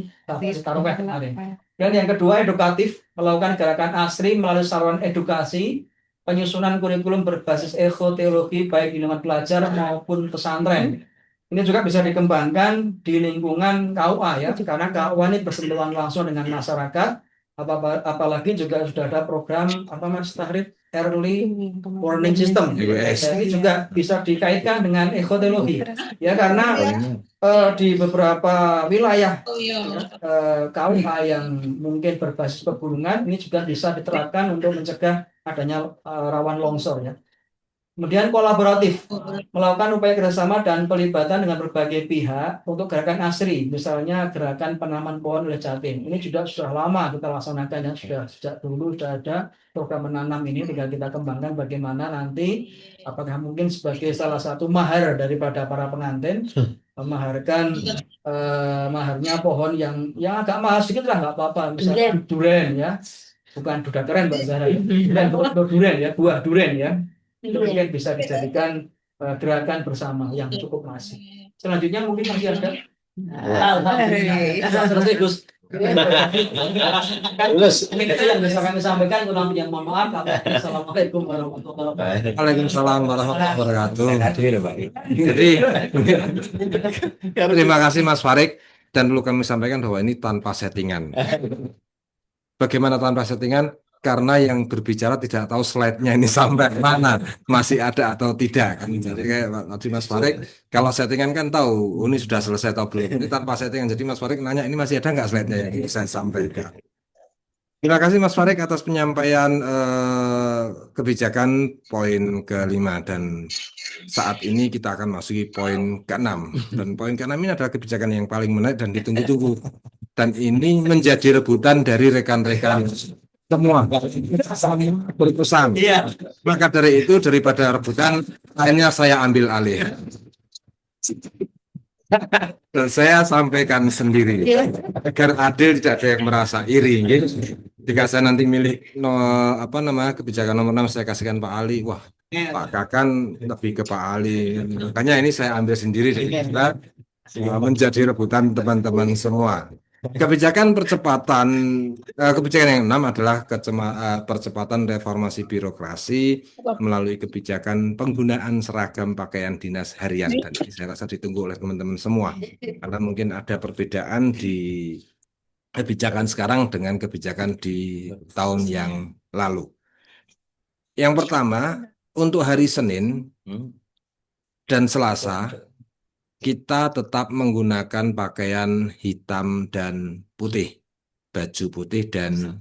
taruh kemarin. Dan yang kedua edukatif, melakukan gerakan ASRI melalui saluran edukasi, penyusunan kurikulum berbasis ekoteologi baik di lingkungan pelajar maupun pesantren. Ini juga bisa dikembangkan di lingkungan KUA ya, karena KUA ini bersentuhan langsung dengan masyarakat. Apalagi juga sudah ada program apa Mas Tahrid, Early Warning System. EWS. Jadi juga bisa dikaitkan dengan ekotologi ya, karena di beberapa wilayah KUA yang mungkin berbasis pegunungan ini juga bisa diterapkan untuk mencegah adanya rawan longsor ya. Kemudian kolaboratif, melakukan upaya kerjasama dan pelibatan dengan berbagai pihak untuk gerakan ASRI, misalnya gerakan penanaman pohon oleh Jatim. Ini juga sudah lama kita laksanakan ya, sudah sejak dulu sudah ada program menanam ini, tinggal kita kembangkan bagaimana nanti, apakah mungkin sebagai salah satu mahar daripada para pengantin, memaharkan maharnya pohon yang agak mahal sedikit lah, nggak apa-apa, misalnya duren ya, bukan duda keren Mbak Zahra, duren ya, buah duren ya. Itu mungkin bisa dijadikan gerakan bersama yang cukup masif. Selanjutnya mungkin masih ada. Alhamdulillah. Selesai Gus. Ini itu yang bisa kami sampaikan. Kurang lebih mohon maaf. Assalamualaikum warahmatullahi wabarakatuh. Waalaikumsalam warahmatullahi wabarakatuh. Jadi terima kasih Mas Farik, dan perlu kami sampaikan bahwa ini tanpa settingan. Bagaimana tanpa settingan? Karena yang berbicara tidak tahu slide-nya ini sampai mana, masih ada atau tidak kan. Jadi kayak tadi Mas Farik, kalau settingan kan tahu ini sudah selesai atau belum. Ini tanpa settingan, jadi Mas Farik nanya ini masih ada nggak slide-nya yang bisa saya sampaikan. Terima kasih Mas Farik atas penyampaian kebijakan poin ke-5, dan saat ini kita akan masuki poin ke-6. Dan poin ke-6 ini adalah kebijakan yang paling menarik dan ditunggu-tunggu. Dan ini menjadi rebutan dari rekan-rekan semua berurusan. Maka dari itu, daripada rebutan, akhirnya saya ambil alih. Dan saya sampaikan sendiri agar adil, tidak ada yang merasa iri. Jika saya nanti milih kebijakan nomor 6 saya kasihkan Pak Ali, wah Pak Kakan lebih ke Pak Ali. Makanya ini saya ambil sendiri dan menjadi rebutan teman-teman semua. Kebijakan yang 6 adalah percepatan reformasi birokrasi melalui kebijakan penggunaan seragam pakaian dinas harian, dan ini saya rasa ditunggu oleh teman-teman semua karena mungkin ada perbedaan di kebijakan sekarang dengan kebijakan di tahun yang lalu. Yang pertama, untuk hari Senin dan Selasa kita tetap menggunakan pakaian hitam dan putih, baju putih dan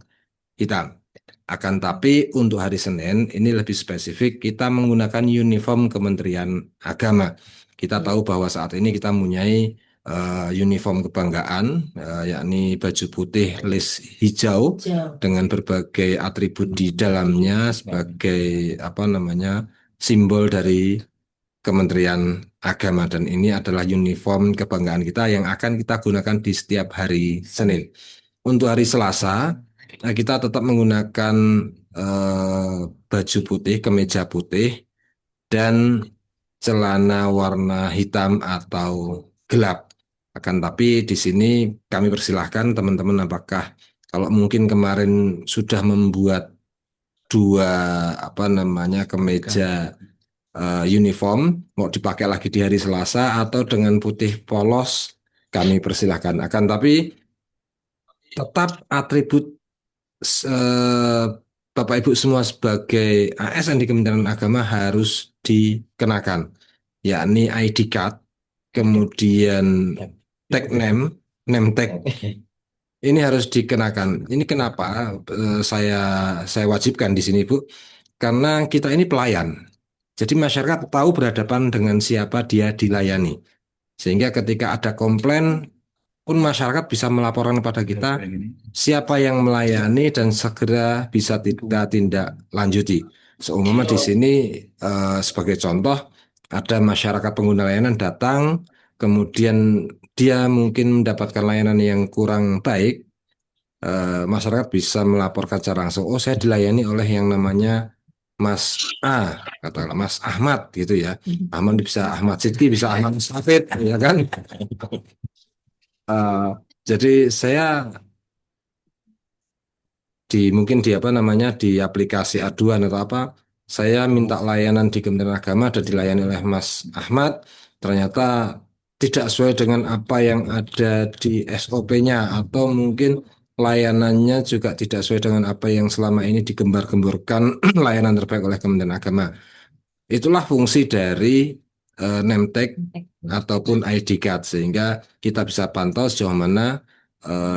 hitam. Akan tapi untuk hari Senin ini lebih spesifik, kita menggunakan uniform Kementerian Agama. Kita tahu bahwa saat ini kita mempunyai uniform kebanggaan, yakni baju putih list hijau dengan berbagai atribut di dalamnya sebagai simbol dari Kementerian Agama, dan ini adalah uniform kebanggaan kita yang akan kita gunakan di setiap hari Senin. Untuk hari Selasa kita tetap menggunakan baju putih, kemeja putih, dan celana warna hitam atau gelap. Akan tapi di sini kami persilahkan teman-teman, apakah kalau mungkin kemarin sudah membuat dua kemeja uniform mau dipakai lagi di hari Selasa atau dengan putih polos, kami persilahkan. Akan tapi tetap atribut Bapak Ibu semua sebagai ASN di Kementerian Agama harus dikenakan, yakni ID card, kemudian tag name tag. Ini harus dikenakan. Ini kenapa saya wajibkan di sini, Bu? Karena kita ini pelayan. Jadi masyarakat tahu berhadapan dengan siapa dia dilayani. Sehingga ketika ada komplain pun masyarakat bisa melaporkan kepada kita siapa yang melayani dan segera bisa kita tindak lanjuti. Seumpama di sini sebagai contoh, ada masyarakat pengguna layanan datang, kemudian dia mungkin mendapatkan layanan yang kurang baik, masyarakat bisa melaporkan secara langsung, oh saya dilayani oleh yang namanya Mas A, katakanlah Mas Ahmad gitu ya. Ahmad bisa Ahmad Sidki, bisa Ahmad Mustafid, ya kan? Jadi saya mungkin di aplikasi aduan atau apa, saya minta layanan di Kementerian Agama dan dilayani oleh Mas Ahmad. Ternyata tidak sesuai dengan apa yang ada di SOP-nya, atau mungkin layanannya juga tidak sesuai dengan apa yang selama ini digembar-gemborkan layanan terbaik oleh Kementerian Agama. Itulah fungsi dari Nemtek ataupun ID card, sehingga kita bisa pantau sejauh mana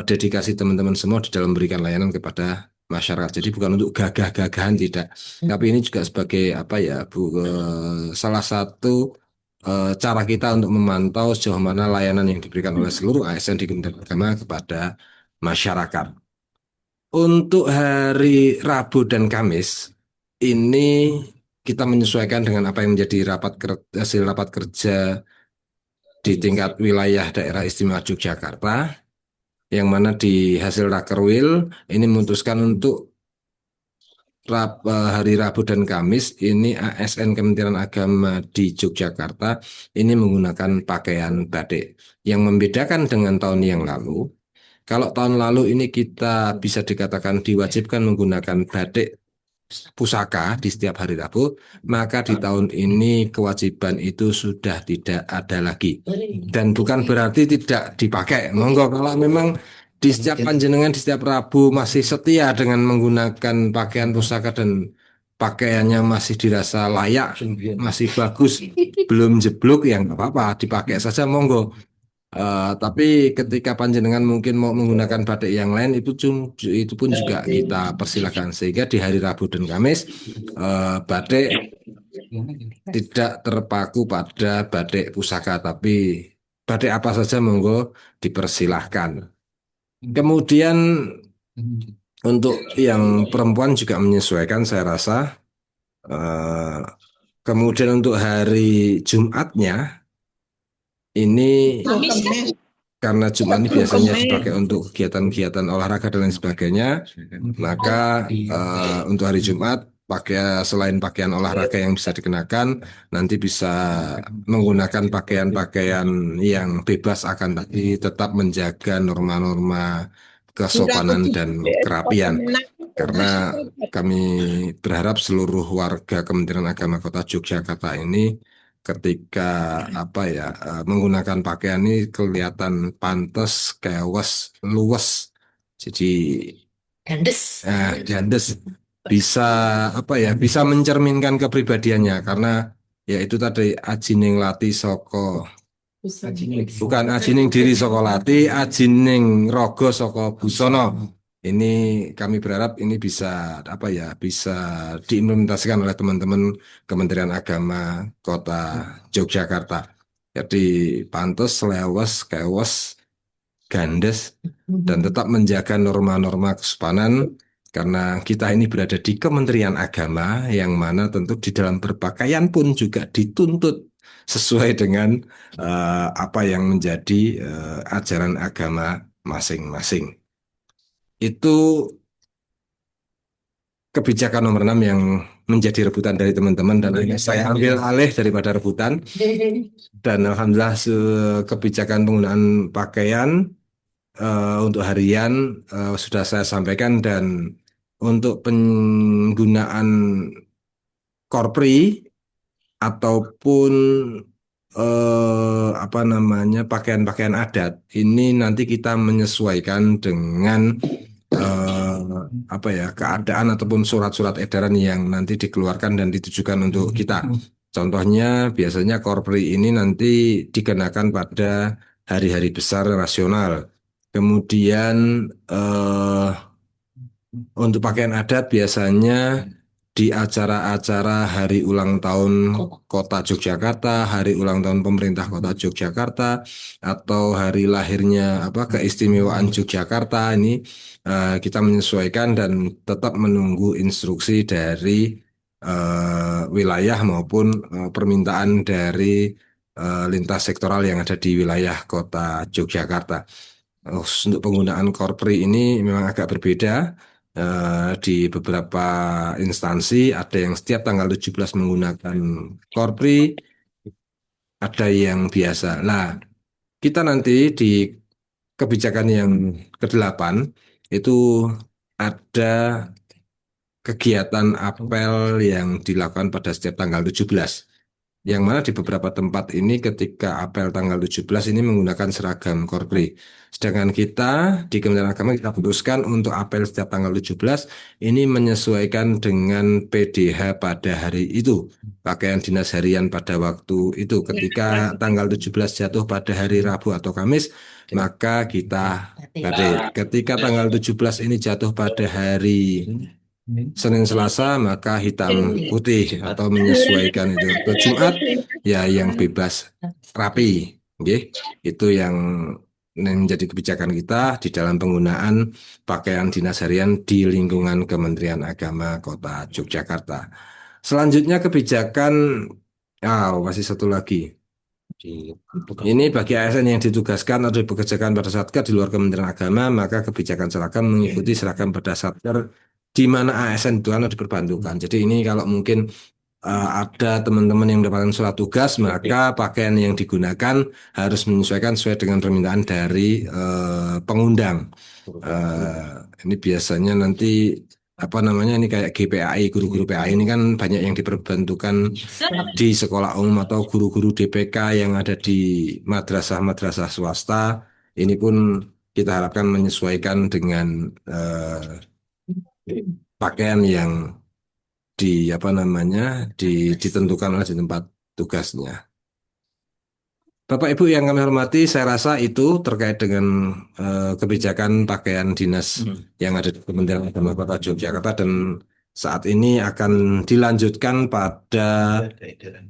dedikasi teman-teman semua di dalam memberikan layanan kepada masyarakat. Jadi bukan untuk gagah-gagahan, tidak. Tapi ini juga sebagai apa ya, salah satu cara kita untuk memantau sejauh mana layanan yang diberikan oleh seluruh ASN di Kementerian Agama kepada masyarakat. Untuk hari Rabu dan Kamis ini kita menyesuaikan dengan apa yang menjadi hasil rapat kerja di tingkat wilayah daerah istimewa Yogyakarta, yang mana di hasil Rakerwil ini memutuskan untuk hari Rabu dan Kamis ini ASN Kementerian Agama di Yogyakarta ini menggunakan pakaian batik. Yang membedakan dengan tahun yang lalu, kalau tahun lalu ini kita bisa dikatakan diwajibkan menggunakan batik pusaka di setiap hari Rabu, maka di tahun ini kewajiban itu sudah tidak ada lagi. Dan bukan berarti tidak dipakai. Monggo, kalau memang di setiap panjenengan di setiap Rabu masih setia dengan menggunakan pakaian pusaka dan pakaiannya masih dirasa layak, masih bagus, belum jeblok, ya nggak apa-apa, dipakai saja, monggo. Tapi ketika panjenengan mungkin mau menggunakan batik yang lain, itu pun juga kita persilakan, sehingga di hari Rabu dan Kamis batik tidak terpaku pada batik pusaka, tapi batik apa saja monggo dipersilahkan. Kemudian untuk yang perempuan juga menyesuaikan, saya rasa. Kemudian untuk hari Jumatnya ini, karena Jumat ini biasanya dipakai untuk kegiatan-kegiatan olahraga dan lain sebagainya, maka untuk hari Jumat selain pakaian olahraga yang bisa dikenakan, nanti bisa menggunakan pakaian-pakaian yang bebas, akan tapi tetap menjaga norma-norma kesopanan dan kerapian. Karena kami berharap seluruh warga Kementerian Agama Kota Yogyakarta ini ketika menggunakan pakaian ini kelihatan pantas, kewas, luwes, jadi gandes, bisa mencerminkan kepribadiannya, karena ya itu tadi ajining lati soko, bukan ajining diri soko lati, ajining rogo soko busono. Ini kami berharap ini bisa bisa diimplementasikan oleh teman-teman Kementerian Agama Kota Yogyakarta. Jadi pantas, lewes, kewas, gandes, dan tetap menjaga norma-norma kesopanan, karena kita ini berada di Kementerian Agama, yang mana tentu di dalam berpakaian pun juga dituntut sesuai dengan apa yang menjadi ajaran agama masing-masing. Itu kebijakan nomor 6 yang menjadi rebutan dari teman-teman, dan akhirnya saya ambil alih daripada rebutan. Dan alhamdulillah kebijakan penggunaan pakaian untuk harian sudah saya sampaikan, dan untuk penggunaan korpri ataupun pakaian-pakaian adat ini nanti kita menyesuaikan dengan keadaan ataupun surat-surat edaran yang nanti dikeluarkan dan ditujukan untuk kita. Contohnya biasanya korpri ini nanti dikenakan pada hari-hari besar nasional. Kemudian untuk pakaian adat biasanya di acara-acara hari ulang tahun Kota Yogyakarta, hari ulang tahun pemerintah Kota Yogyakarta, atau hari lahirnya keistimewaan Yogyakarta, ini kita menyesuaikan dan tetap menunggu instruksi dari wilayah maupun permintaan dari lintas sektoral yang ada di wilayah Kota Yogyakarta. Untuk penggunaan korpri ini memang agak berbeda. Di beberapa instansi ada yang setiap tanggal 17 menggunakan korpri, ada yang biasa. Nah, kita nanti di kebijakan yang ke-8 itu ada kegiatan apel yang dilakukan pada setiap tanggal 17. Yang mana di beberapa tempat ini ketika apel tanggal 17 ini menggunakan seragam korpri. Sedangkan kita di Kementerian Agama kita putuskan untuk apel setiap tanggal 17 ini menyesuaikan dengan PDH pada hari itu. Pakaian dinas harian pada waktu itu. Ketika tanggal 17 jatuh pada hari Rabu atau Kamis, maka kita batik. Ketika tanggal 17 ini jatuh pada hari Senin Selasa, maka hitam putih atau menyesuaikan itu. Ke Jumat ya yang bebas rapi. Nggih. Itu yang menjadi kebijakan kita di dalam penggunaan pakaian dinas harian di lingkungan Kementerian Agama Kota Yogyakarta. Selanjutnya kebijakan masih satu lagi. Ini bagi ASN yang ditugaskan atau dipekerjakan pada Satker di luar Kementerian Agama, maka kebijakan seragam mengikuti seragam pada Satker di mana ASN itu harus diperbantukan. Jadi ini kalau mungkin ada teman-teman yang mendapatkan surat tugas, maka pakaian yang digunakan harus menyesuaikan sesuai dengan permintaan dari pengundang. Ini biasanya nanti ini kayak GPAI, guru-guru PAI ini kan banyak yang diperbantukan di sekolah umum atau guru-guru DPK yang ada di madrasah-madrasah swasta. Ini pun kita harapkan menyesuaikan dengan pakaian yang ditentukan oleh di tempat tugasnya. Bapak Ibu yang kami hormati, saya rasa itu terkait dengan kebijakan pakaian dinas yang ada di Kementerian Agama Kota Yogyakarta, dan saat ini akan dilanjutkan pada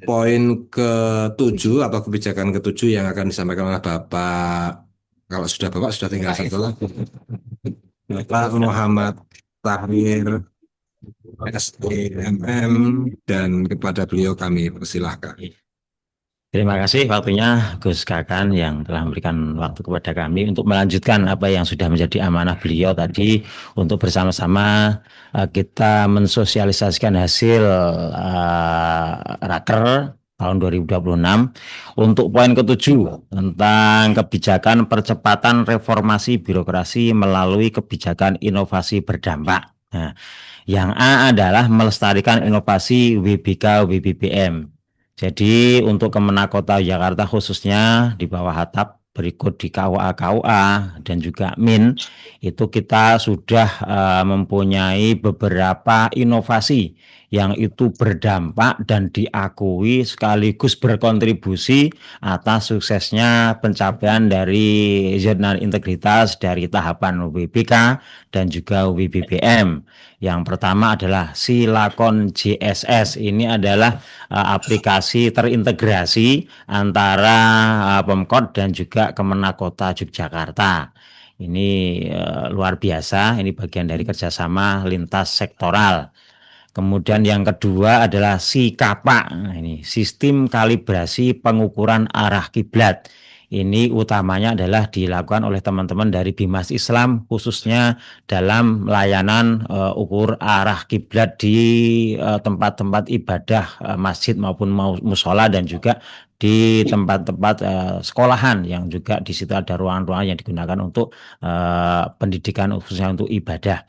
poin ke-7 atau kebijakan ke-7 yang akan disampaikan oleh Bapak. Kalau sudah Bapak sudah tinggal satu lagi, Bapak Muhammad Tahir SDMM, dan kepada beliau kami persilahkan. Terima kasih waktunya Gus Kakan yang telah memberikan waktu kepada kami untuk melanjutkan apa yang sudah menjadi amanah beliau tadi, untuk bersama-sama kita mensosialisasikan hasil Raker tahun 2026 untuk poin ke-7 tentang kebijakan percepatan reformasi birokrasi melalui kebijakan inovasi berdampak. Nah, yang A adalah melestarikan inovasi WBK WBBM. Jadi untuk Kemenak Kota Jakarta khususnya di bawah atap berikut di KUA dan juga MIN itu kita sudah mempunyai beberapa inovasi yang itu berdampak dan diakui sekaligus berkontribusi atas suksesnya pencapaian dari zona integritas dari tahapan WBK dan juga WBBM. Yang pertama adalah Silakon JSS. Ini adalah aplikasi terintegrasi antara Pemkot dan juga Kemenak Kota Yogyakarta. Ini luar biasa, ini bagian dari kerjasama lintas sektoral. Kemudian yang kedua adalah SIKAPA. Nah, ini sistem kalibrasi pengukuran arah kiblat. Ini utamanya adalah dilakukan oleh teman-teman dari Bimas Islam khususnya dalam layanan ukur arah kiblat di tempat-tempat ibadah masjid maupun musola dan juga di tempat-tempat sekolahan yang juga di situ ada ruangan-ruangan yang digunakan untuk pendidikan khususnya untuk ibadah.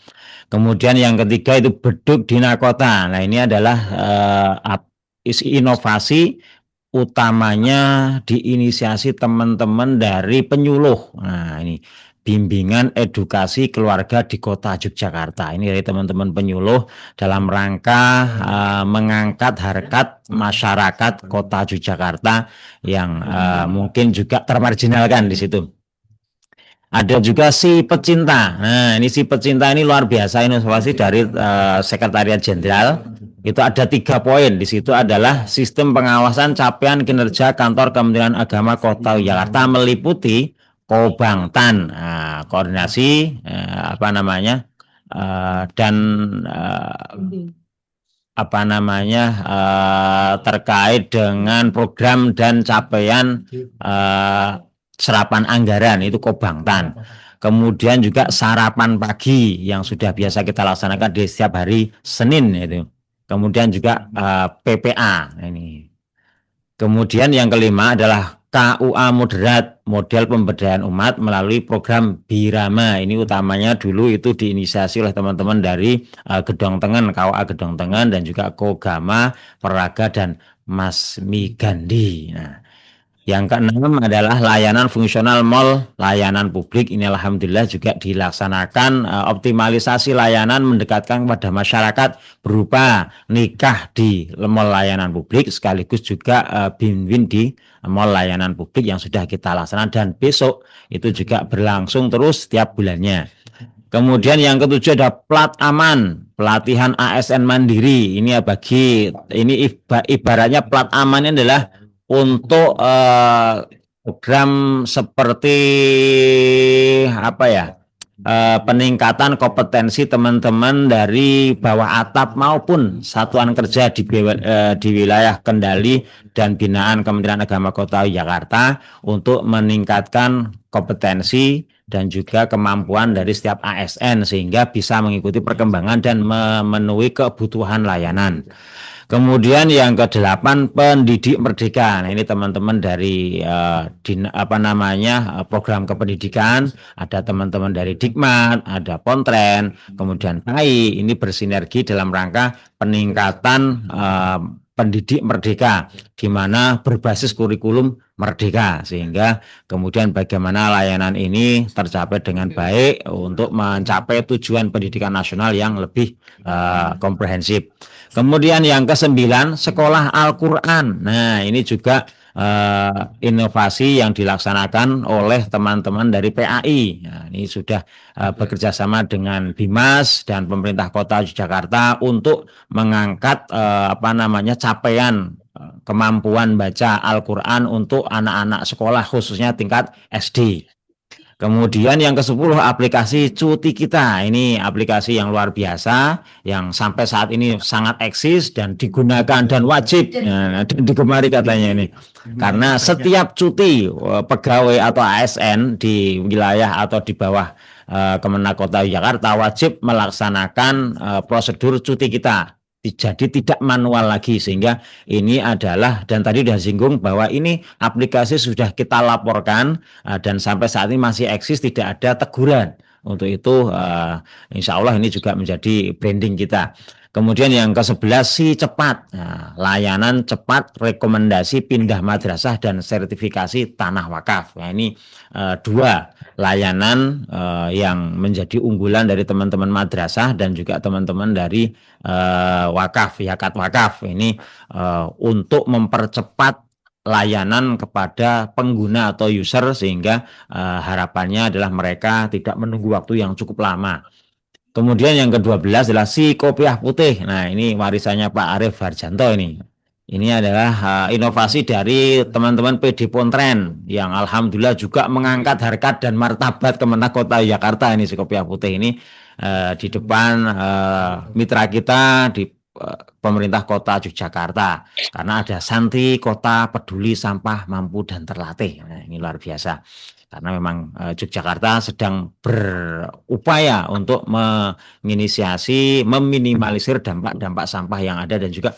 Kemudian yang ketiga itu beduk dinakota. Nah ini adalah inovasi utamanya diinisiasi teman-teman dari penyuluh. Nah ini bimbingan edukasi keluarga di Kota Yogyakarta. Ini dari teman-teman penyuluh dalam rangka mengangkat harkat masyarakat Kota Yogyakarta yang mungkin juga termarginalkan di situ. Ada juga si pecinta. Nah, ini si pecinta ini luar biasa inovasi dari Sekretariat Jenderal. Itu ada 3 poin. Di situ adalah sistem pengawasan capaian kinerja kantor Kementerian Agama Kota Yogyakarta meliputi Kobangtan, koordinasi dan terkait dengan program dan capaian serapan anggaran itu Kobangtan. Kemudian juga sarapan pagi yang sudah biasa kita laksanakan di setiap hari Senin itu. Kemudian juga PPA ini. Kemudian yang kelima adalah KUA moderat, model pemberdayaan umat melalui program Birama. Ini utamanya dulu itu diinisiasi oleh teman-teman dari Gedong Tengen, KUA Gedong Tengen dan juga Kogama, Peraga dan Mas Migandi. Nah, yang keenam adalah layanan fungsional mall, layanan publik. Ini alhamdulillah juga dilaksanakan optimalisasi layanan mendekatkan kepada masyarakat berupa nikah di mall layanan publik sekaligus juga BIM-WIN di mall layanan publik yang sudah kita laksanakan dan besok itu juga berlangsung terus setiap bulannya. Kemudian yang ketujuh ada plat aman, pelatihan ASN mandiri. Ini ibaratnya plat aman ini adalah untuk program seperti apa ya, peningkatan kompetensi teman-teman dari bawah atap maupun satuan kerja di wilayah kendali dan binaan Kementerian Agama Kota Jakarta untuk meningkatkan kompetensi dan juga kemampuan dari setiap ASN sehingga bisa mengikuti perkembangan dan memenuhi kebutuhan layanan. Kemudian yang ke-8 pendidik merdeka. Nah, ini teman-teman dari program kependidikan, ada teman-teman dari Dikmat, ada Pontren, kemudian PAI. Ini bersinergi dalam rangka peningkatan pendidik merdeka, di mana berbasis kurikulum merdeka, sehingga kemudian bagaimana layanan ini tercapai dengan baik untuk mencapai tujuan pendidikan nasional yang lebih komprehensif. Kemudian yang ke-9 sekolah Al-Quran. Nah, ini juga inovasi yang dilaksanakan oleh teman-teman dari PAI. Nah, ini sudah bekerja sama dengan Bimas dan pemerintah Kota Yogyakarta untuk mengangkat capaian kemampuan baca Al-Quran untuk anak-anak sekolah khususnya tingkat SD. Kemudian yang ke-10 aplikasi Cuti Kita. Ini aplikasi yang luar biasa yang sampai saat ini sangat eksis dan digunakan dan wajib dan digemari katanya ini. Karena setiap cuti pegawai atau ASN di wilayah atau di bawah Kemenak Kota Jakarta wajib melaksanakan prosedur Cuti Kita. Jadi tidak manual lagi, sehingga ini adalah, dan tadi sudah singgung bahwa ini aplikasi sudah kita laporkan dan sampai saat ini masih eksis, tidak ada teguran. Untuk itu insya Allah ini juga menjadi branding kita. Kemudian yang ke-11 Si Cepat, layanan cepat rekomendasi pindah madrasah dan sertifikasi tanah wakaf. Nah, ini dua layanan yang menjadi unggulan dari teman-teman madrasah dan juga teman-teman dari wakaf, yakat wakaf. Ini untuk mempercepat layanan kepada pengguna atau user, sehingga harapannya adalah mereka tidak menunggu waktu yang cukup lama. Kemudian yang ke-12 adalah Si Kopiah Putih. Nah, ini warisannya Pak Arief Harjanto ini. Ini adalah inovasi dari teman-teman PD Pontren yang alhamdulillah juga mengangkat harkat dan martabat Kemenak Kota Jakarta. Ini Si Kopiah Putih ini di depan mitra kita di pemerintah Kota Yogyakarta, karena ada santri kota peduli sampah mampu dan terlatih. Nah, ini luar biasa. Karena memang Yogyakarta sedang berupaya untuk menginisiasi, meminimalisir dampak-dampak sampah yang ada dan juga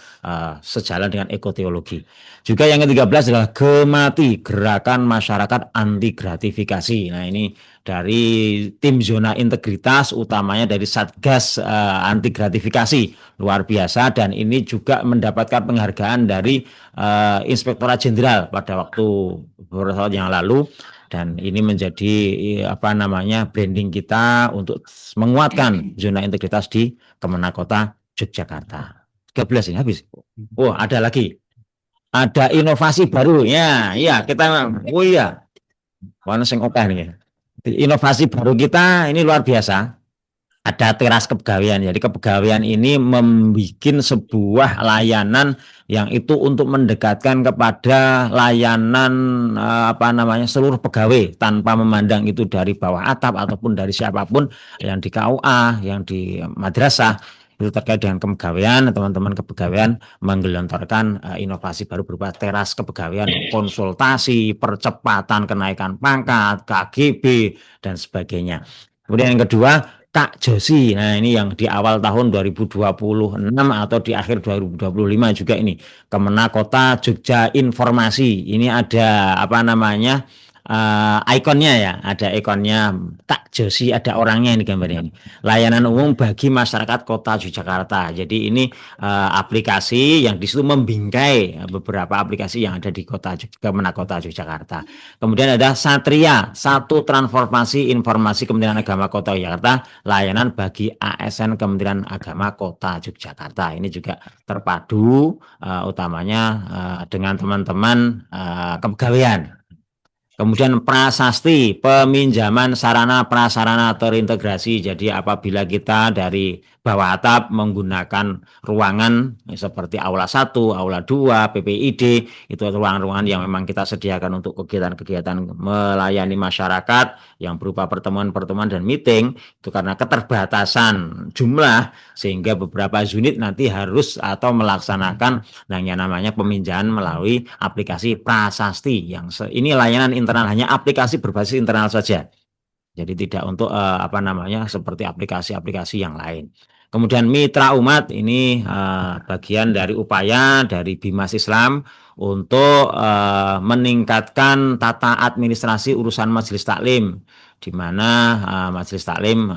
sejalan dengan ekoteologi. Juga yang ke-13 adalah Gemati, Gerakan Masyarakat Anti Gratifikasi. Nah, ini dari tim zona integritas, utamanya dari Satgas Anti Gratifikasi, luar biasa, dan ini juga mendapatkan penghargaan dari Inspektorat Jenderal pada waktu beberapa tahun yang lalu. Dan ini menjadi branding kita untuk menguatkan zona integritas di Kemenak Kota Yogyakarta. 13 ini habis. Oh, ada lagi. Ada inovasi baru. Ya, kita Mana sing oke nih. Inovasi baru kita ini luar biasa. Ada teras kepegawaian. Jadi kepegawaian ini membuat sebuah layanan yang itu untuk mendekatkan kepada layanan seluruh pegawai tanpa memandang itu dari bawah atap ataupun dari siapapun, yang di KUA, yang di madrasah, itu terkait dengan kepegawaian. Teman-teman kepegawaian menggelontorkan inovasi baru berupa teras kepegawaian, konsultasi, percepatan kenaikan pangkat, KGB dan sebagainya. Kemudian yang kedua, Kak Josi. Nah, ini yang di awal tahun 2026 atau di akhir 2025 juga ini Kemenak Kota Jogja Informasi. Ini ada ikonnya ya, ada ikonnya Tak Josi, ada orangnya ini gambarnya ini. Layanan umum bagi masyarakat Kota Yogyakarta. Jadi ini aplikasi yang di situ membingkai beberapa aplikasi yang ada di Kemenak Kota Yogyakarta. Kemudian ada Satria, Satu Transformasi Informasi Kementerian Agama Kota Yogyakarta, layanan bagi ASN Kementerian Agama Kota Yogyakarta. Ini juga terpadu utamanya dengan teman-teman kepegawaian. Kemudian prasasti, peminjaman sarana prasarana terintegrasi. Jadi apabila kita dari bawah atap menggunakan ruangan seperti Aula 1, Aula 2, PPID, itu ruangan-ruangan yang memang kita sediakan untuk kegiatan-kegiatan melayani masyarakat yang berupa pertemuan-pertemuan dan meeting, itu karena keterbatasan jumlah sehingga beberapa unit nanti harus atau melaksanakan yang namanya peminjaman melalui aplikasi prasasti. Yang ini layanan internal, hanya aplikasi berbasis internal saja. Jadi tidak untuk seperti aplikasi-aplikasi yang lain. Kemudian mitra umat ini bagian dari upaya dari Bimas Islam untuk meningkatkan tata administrasi urusan majelis taklim, di mana majelis taklim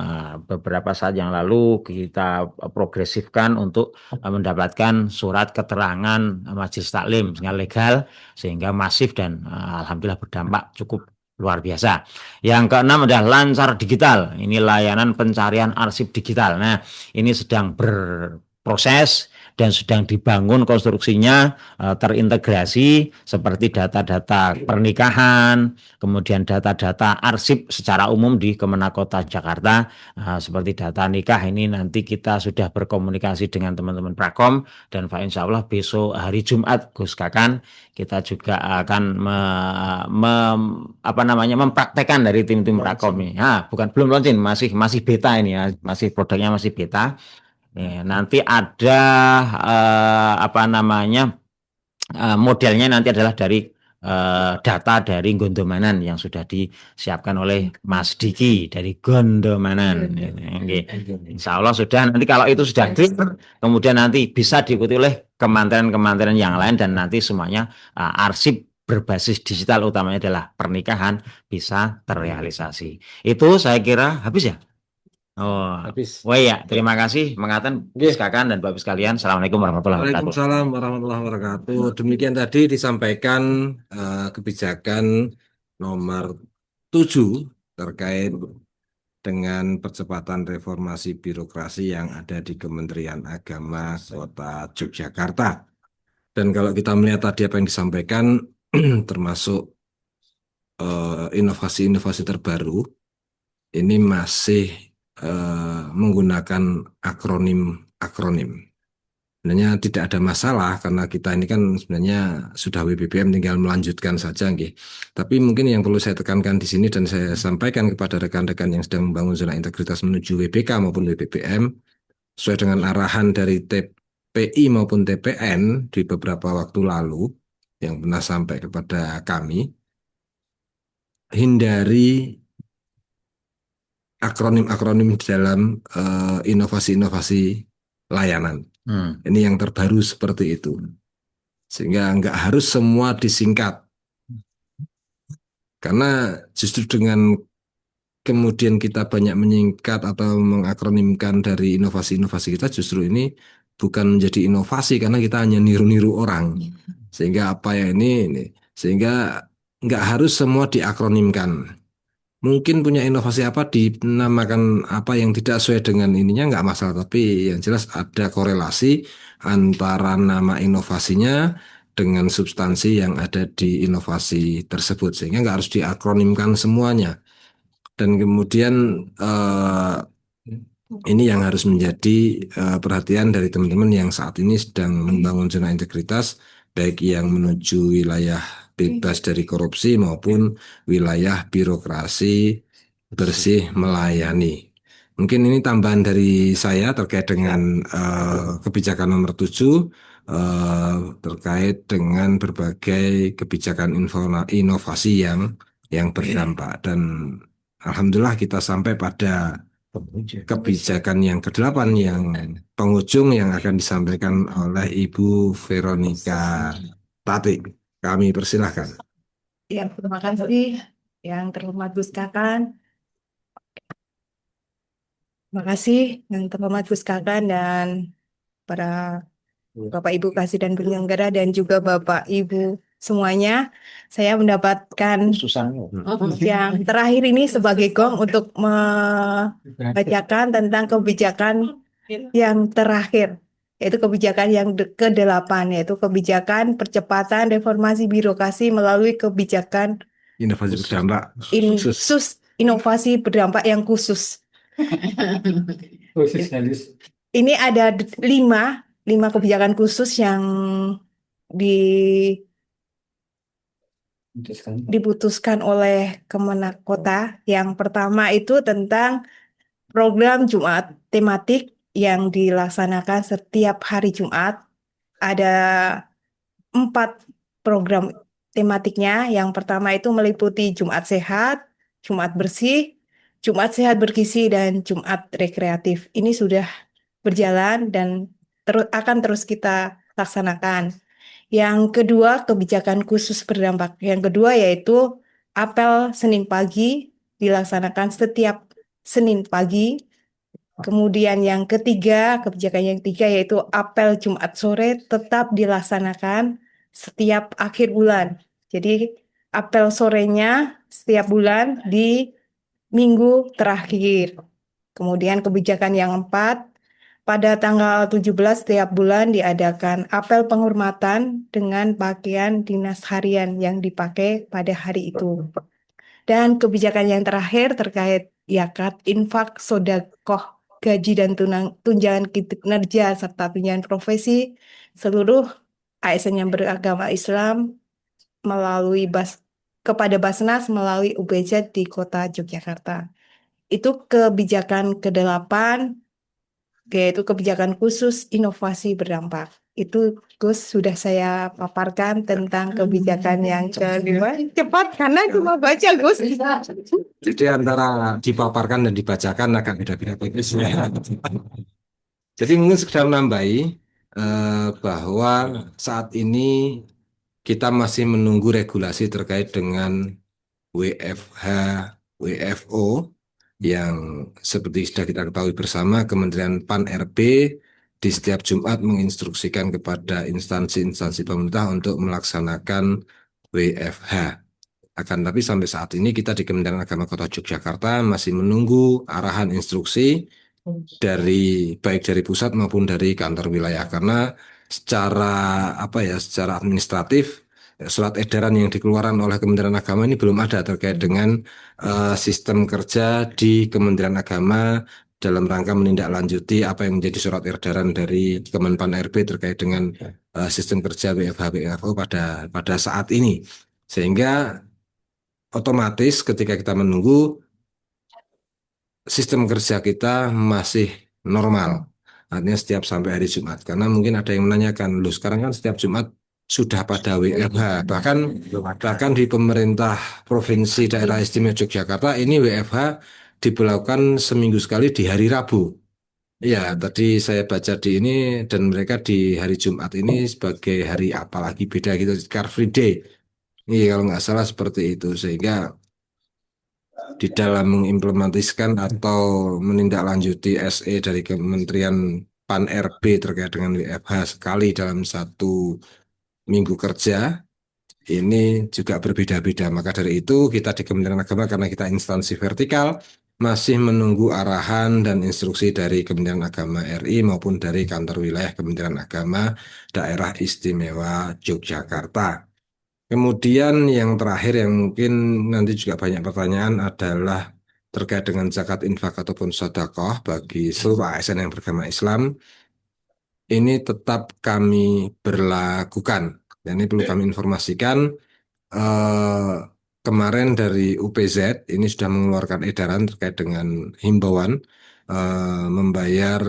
beberapa saat yang lalu kita progresifkan untuk mendapatkan surat keterangan majelis taklim dengan legal sehingga masif dan alhamdulillah berdampak cukup luar biasa. Yang keenam adalah Lancar Digital. Ini layanan pencarian arsip digital. Nah, ini sedang berproses dan sedang dibangun konstruksinya terintegrasi seperti data-data pernikahan, kemudian data-data arsip secara umum di Kemenak Kota Jakarta, seperti data nikah ini nanti kita sudah berkomunikasi dengan teman-teman Prakom dan Pak Insya Allah besok hari Jumat Gus Kakan kita juga akan mempraktekkan dari tim-tim Prakom ini. Belum launching, masih beta ini ya, masih produknya masih beta. Nanti ada modelnya nanti adalah dari data dari Gondomanan yang sudah disiapkan oleh Mas Diki dari Gondomanan. Insya Allah sudah, nanti kalau itu sudah clear, kemudian nanti bisa diikuti oleh kementerian-kementerian yang lain dan nanti semuanya arsip berbasis digital utamanya adalah pernikahan bisa terrealisasi. Itu saya kira habis ya. Habis. Ya, terima kasih mengaten Gus Kakan dan Bapak sekalian. Assalamualaikum warahmatullahi wabarakatuh. Waalaikumsalam warahmatullahi wabarakatuh. Demikian tadi disampaikan kebijakan nomor 7 terkait dengan percepatan reformasi birokrasi yang ada di Kementerian Agama Kota Yogyakarta. Dan kalau kita melihat tadi apa yang disampaikan, termasuk inovasi-inovasi terbaru, ini masih menggunakan akronim. Sebenarnya tidak ada masalah karena kita ini kan sebenarnya sudah WBBM, tinggal melanjutkan saja, nggih. Tapi mungkin yang perlu saya tekankan di sini dan saya sampaikan kepada rekan-rekan yang sedang membangun zona integritas menuju WBK maupun WBBM, sesuai dengan arahan dari TPI maupun TPN di beberapa waktu lalu yang pernah sampai kepada kami, hindari akronim-akronim dalam inovasi-inovasi layanan. Ini yang terbaru seperti itu. Sehingga nggak harus semua disingkat. Karena justru dengan kemudian kita banyak menyingkat atau mengakronimkan dari inovasi-inovasi kita, justru ini bukan menjadi inovasi karena kita hanya niru-niru orang. Sehingga sehingga nggak harus semua diakronimkan. Mungkin punya inovasi apa dinamakan apa yang tidak sesuai dengan ininya nggak masalah, tapi yang jelas ada korelasi antara nama inovasinya dengan substansi yang ada di inovasi tersebut, sehingga nggak harus diakronimkan semuanya. Dan kemudian ini yang harus menjadi perhatian dari teman-teman yang saat ini sedang membangun zona integritas, baik yang menuju wilayah bebas dari korupsi maupun wilayah birokrasi bersih melayani. Mungkin ini tambahan dari saya terkait dengan kebijakan nomor 7 terkait dengan berbagai kebijakan inovasi yang berdampak, dan alhamdulillah kita sampai pada kebijakan yang ke-8 yang penghujung yang akan disampaikan oleh Ibu Veronica Tati. Kami persilahkan. Ya, terima kasih yang terhormat Gus Kakan. Terima kasih yang terhormat Gus Kakan dan para Bapak Ibu Kasih dan penyelenggara dan juga Bapak Ibu semuanya. Saya mendapatkan yang terakhir ini sebagai gong untuk membacakan tentang kebijakan yang terakhir, yaitu kebijakan yang ke-8, yaitu kebijakan percepatan reformasi birokrasi melalui kebijakan Inovasi berdampak inovasi berdampak yang khusus. Khusus halus. Ini ada 5 kebijakan khusus yang diputuskan oleh Kemenak Kota. Yang pertama itu tentang program Jumat tematik yang dilaksanakan setiap hari Jumat. Ada 4 program tematiknya. Yang pertama itu meliputi Jumat Sehat, Jumat Bersih, Jumat Sehat Bergizi, dan Jumat Rekreatif. Ini sudah berjalan dan akan terus kita laksanakan. Yang kedua, kebijakan khusus berdampak. Yang kedua yaitu apel Senin pagi dilaksanakan setiap Senin pagi. Kemudian yang ketiga, kebijakan yang ketiga yaitu apel Jumat sore tetap dilaksanakan setiap akhir bulan. Jadi apel sorenya setiap bulan di minggu terakhir. Kemudian kebijakan yang 4, pada tanggal 17 setiap bulan diadakan apel penghormatan dengan pakaian dinas harian yang dipakai pada hari itu. Dan kebijakan yang terakhir terkait zakat, infak, sedekah, gaji dan tunjangan kinerja serta tunjangan profesi seluruh ASN yang beragama Islam melalui kepada Basnas melalui UPZ di Kota Yogyakarta. Itu kebijakan ke-8, yaitu kebijakan khusus inovasi berdampak. Itu Gus sudah saya paparkan tentang kebijakan yang ke-5. Cepat karena cuma baca Gus. Jadi antara dipaparkan dan dibacakan agak beda-beda. Jadi mungkin sekedar menambahi bahwa saat ini kita masih menunggu regulasi terkait dengan WFH, WFO yang seperti sudah kita ketahui bersama, Kementerian Pan-RB di setiap Jumat menginstruksikan kepada instansi-instansi pemerintah untuk melaksanakan WFH. Akan tapi sampai saat ini kita di Kementerian Agama Kota Yogyakarta masih menunggu arahan instruksi baik dari pusat maupun dari kantor wilayah, karena secara secara administratif surat edaran yang dikeluarkan oleh Kementerian Agama ini belum ada terkait dengan sistem kerja di Kementerian Agama dalam rangka menindaklanjuti apa yang menjadi surat edaran dari Kemenpan RB terkait dengan sistem kerja WFH WFO pada saat ini, sehingga otomatis ketika kita menunggu sistem kerja kita masih normal, artinya setiap sampai hari Jumat. Karena mungkin ada yang menanyakan, loh sekarang kan setiap Jumat sudah pada WFH, bahkan di pemerintah Provinsi Daerah Istimewa Yogyakarta ini WFH diberlakukan seminggu sekali di hari Rabu. Ya, tadi saya baca di ini dan mereka di hari Jumat ini sebagai hari apalagi beda gitu, Car Free Day. Iya, kalau nggak salah seperti itu, sehingga di dalam mengimplementasikan atau menindaklanjuti SE dari Kementerian Pan-RB terkait dengan WFH sekali dalam 1 minggu kerja ini juga berbeda-beda. Maka dari itu kita di Kementerian Agama, karena kita instansi vertikal, masih menunggu arahan dan instruksi dari Kementerian Agama RI maupun dari kantor wilayah Kementerian Agama Daerah Istimewa Yogyakarta. Kemudian yang terakhir yang mungkin nanti juga banyak pertanyaan adalah terkait dengan zakat, infak ataupun sedekah bagi seluruh ASN yang beragama Islam. Ini tetap kami berlakukan. Dan ini perlu kami informasikan, kemarin dari UPZ ini sudah mengeluarkan edaran terkait dengan himbauan membayar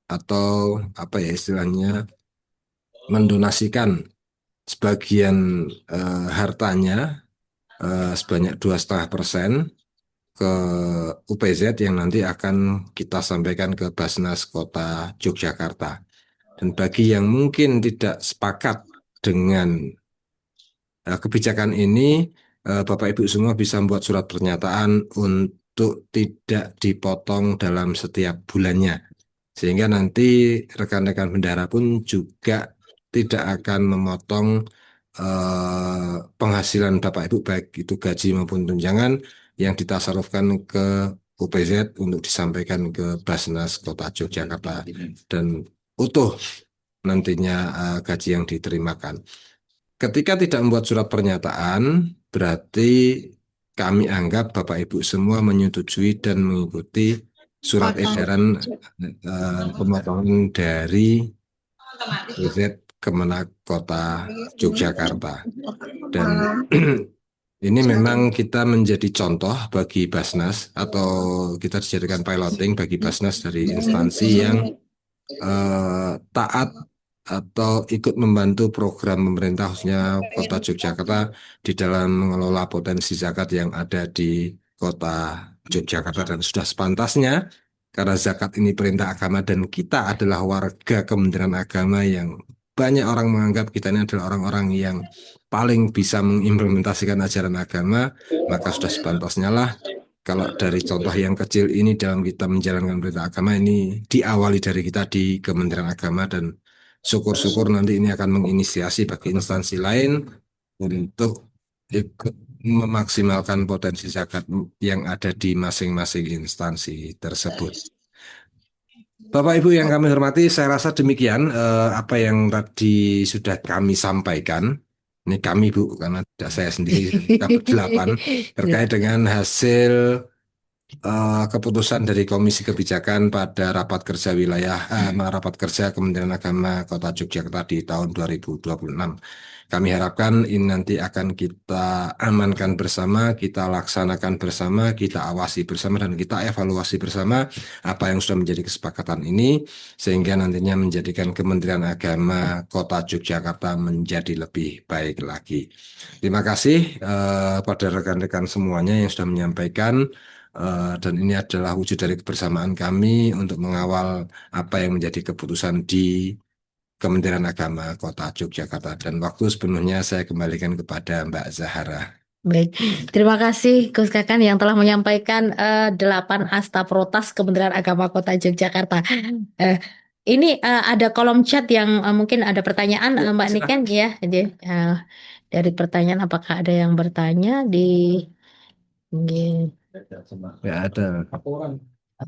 atau apa ya istilahnya, mendonasikan sebagian hartanya sebanyak 2,5% ke UPZ yang nanti akan kita sampaikan ke Basnas Kota Yogyakarta. Dan bagi yang mungkin tidak sepakat dengan kebijakan ini, Bapak Ibu semua bisa membuat surat pernyataan untuk tidak dipotong dalam setiap bulannya. Sehingga nanti rekan-rekan bendahara pun juga tidak akan memotong penghasilan Bapak Ibu baik itu gaji maupun tunjangan yang ditasarufkan ke UPZ untuk disampaikan ke Basnas Kota Yogyakarta dan utuh nantinya gaji yang diterimakan. Ketika tidak membuat surat pernyataan, berarti kami anggap Bapak Ibu semua menyetujui dan mengikuti surat edaran pemotongan dari UPZ Kemenak Kota Yogyakarta. Dan ini memang kita menjadi contoh bagi Basnas atau kita dijadikan piloting bagi Basnas dari instansi yang taat atau ikut membantu program pemerintah khususnya Kota Yogyakarta di dalam mengelola potensi zakat yang ada di Kota Yogyakarta dan sudah sepantasnya karena zakat ini perintah agama dan kita adalah warga Kementerian Agama yang banyak orang menganggap kita ini adalah orang-orang yang paling bisa mengimplementasikan ajaran agama, maka sudah sepantasnya lah kalau dari contoh yang kecil ini dalam kita menjalankan perintah agama ini diawali dari kita di Kementerian Agama dan syukur-syukur nanti ini akan menginisiasi bagi instansi lain untuk ikut memaksimalkan potensi zakat yang ada di masing-masing instansi tersebut. Bapak Ibu yang kami hormati, saya rasa demikian apa yang tadi sudah kami sampaikan. Ini kami Bu, karena tidak saya sendiri, kita berdelapan terkait dengan hasil keputusan dari Komisi Kebijakan pada rapat kerja rapat kerja Kementerian Agama Kota Yogyakarta di tahun 2026. Kami harapkan ini nanti akan kita amankan bersama, kita laksanakan bersama, kita awasi bersama, dan kita evaluasi bersama apa yang sudah menjadi kesepakatan ini, sehingga nantinya menjadikan Kementerian Agama Kota Yogyakarta menjadi lebih baik lagi. Terima kasih pada rekan-rekan semuanya yang sudah menyampaikan. Dan ini adalah wujud dari kebersamaan kami untuk mengawal apa yang menjadi keputusan di Kementerian Agama Kota Yogyakarta. Dan waktu sepenuhnya saya kembalikan kepada Mbak Zahara. Baik, terima kasih Gus Kakan yang telah menyampaikan 8 asta protas Kementerian Agama Kota Yogyakarta. Ini ada kolom chat yang mungkin ada pertanyaan Mbak Niken ya. Jadi, dari pertanyaan apakah ada yang bertanya di Ya ada.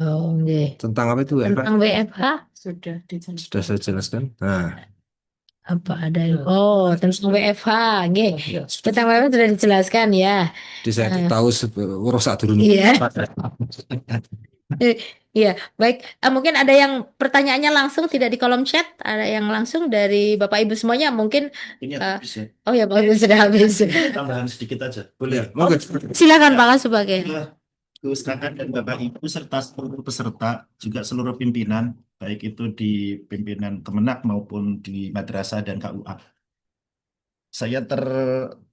Oh, Tentang apa itu? tentang WFH Sudah saya jelaskan. Nah, apa ada tentang WFH tentang WFH sudah dijelaskan ya. jadi saya tahu rusak dulu. Iya. Iya, baik. Mungkin ada yang pertanyaannya langsung tidak di kolom chat, ada yang langsung dari Bapak Ibu semuanya mungkin. Ini habis ya. Oh ya, Bapak Ibu sudah habis. Tambahan sedikit aja. Boleh. Silakan Pak sebagai. Gus Kakan dan Bapak Ibu serta seluruh peserta, juga seluruh pimpinan, baik itu di pimpinan Kemenak maupun di Madrasah dan KUA. Saya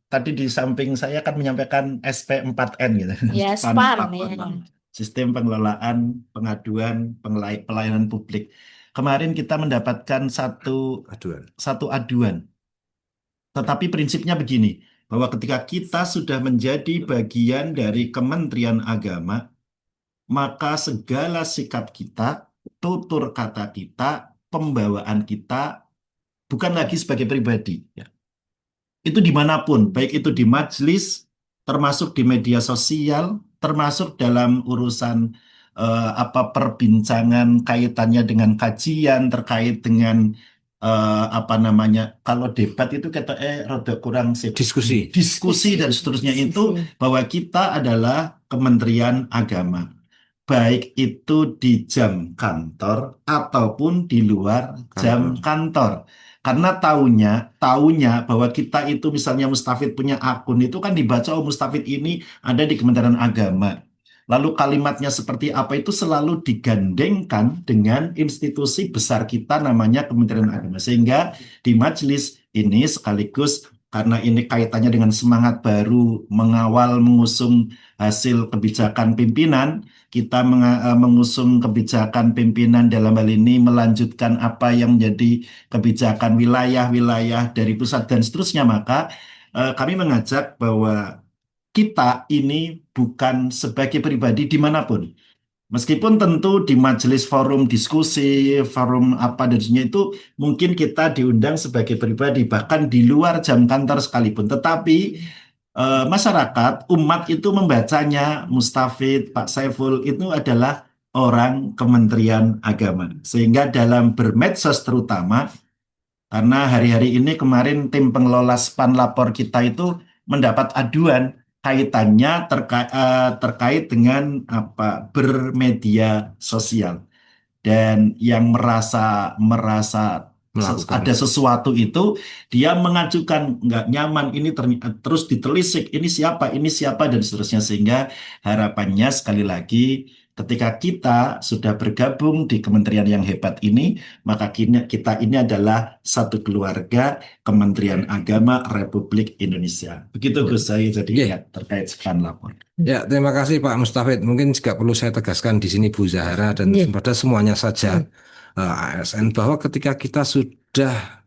tadi di samping saya akan menyampaikan SP4N gitu. Ya, SPAN ya. Sistem Pengelolaan Pengaduan Pelayanan Publik. Kemarin kita mendapatkan satu aduan. Tetapi prinsipnya begini, bahwa ketika kita sudah menjadi bagian dari Kementerian Agama, maka segala sikap kita, tutur kata kita, pembawaan kita, bukan lagi sebagai pribadi. Itu dimanapun, baik itu di majelis, termasuk di media sosial, termasuk dalam urusan perbincangan kaitannya dengan kajian, terkait dengan kalau debat itu kata rada kurang diskusi dan seterusnya itu bahwa kita adalah Kementerian Agama, baik itu di jam kantor ataupun di luar jam kantor. Karena taunya bahwa kita itu misalnya Mustafid punya akun itu kan dibaca Mustafid ini ada di Kementerian Agama. Lalu kalimatnya seperti apa itu selalu digandengkan dengan institusi besar kita namanya Kementerian Agama. Sehingga di majelis ini sekaligus karena ini kaitannya dengan semangat baru mengawal mengusung hasil kebijakan pimpinan, kita mengusung kebijakan pimpinan dalam hal ini melanjutkan apa yang menjadi kebijakan wilayah-wilayah dari pusat dan seterusnya, maka kami mengajak bahwa kita ini bukan sebagai pribadi dimanapun. Meskipun tentu di majelis forum diskusi, forum apa dan sebagainya itu mungkin kita diundang sebagai pribadi, bahkan di luar jam kantor sekalipun. Tetapi masyarakat, umat itu membacanya, Mustafid, Pak Saiful itu adalah orang Kementerian Agama. Sehingga dalam bermedsos terutama, karena hari-hari ini kemarin tim pengelola SPAN lapor kita itu mendapat aduan kaitannya terkait dengan apa bermedia sosial dan yang merasa Melakukan. ada sesuatu itu dia mengajukan nggak nyaman ini terus ditelisik ini siapa dan seterusnya sehingga harapannya sekali lagi ketika kita sudah bergabung di kementerian yang hebat ini maka kita ini adalah satu keluarga Kementerian Agama Republik Indonesia. Begitu Gus saya jadi Iya. ya, terkait SPAN lapor. Ya, terima kasih Pak Mustafid. Mungkin juga perlu saya tegaskan di sini Bu Zahara dan Iya. pada semuanya saja ASN bahwa ketika kita sudah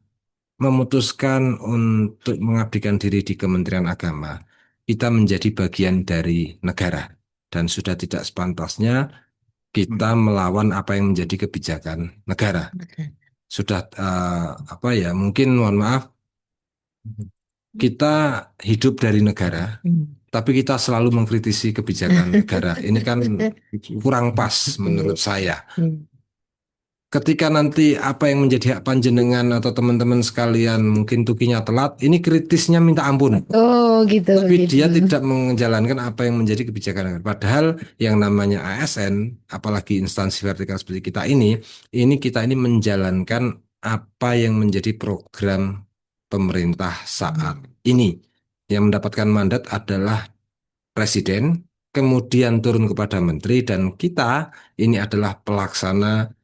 memutuskan untuk mengabdikan diri di Kementerian Agama, kita menjadi bagian dari negara dan sudah tidak sepantasnya kita melawan apa yang menjadi kebijakan negara. Sudah mungkin mohon maaf kita hidup dari negara, tapi kita selalu mengkritisi kebijakan negara. Ini kan kurang pas menurut saya. Ketika nanti apa yang menjadi hak panjenengan atau teman-teman sekalian mungkin tukinya telat, ini kritisnya minta ampun. Oh gitu. Tapi gitu. dia tidak menjalankan apa yang menjadi kebijakan negara. Padahal yang namanya ASN, apalagi instansi vertikal seperti kita ini kita ini menjalankan apa yang menjadi program pemerintah saat ini. Yang mendapatkan mandat adalah presiden, kemudian turun kepada menteri, dan kita ini adalah pelaksana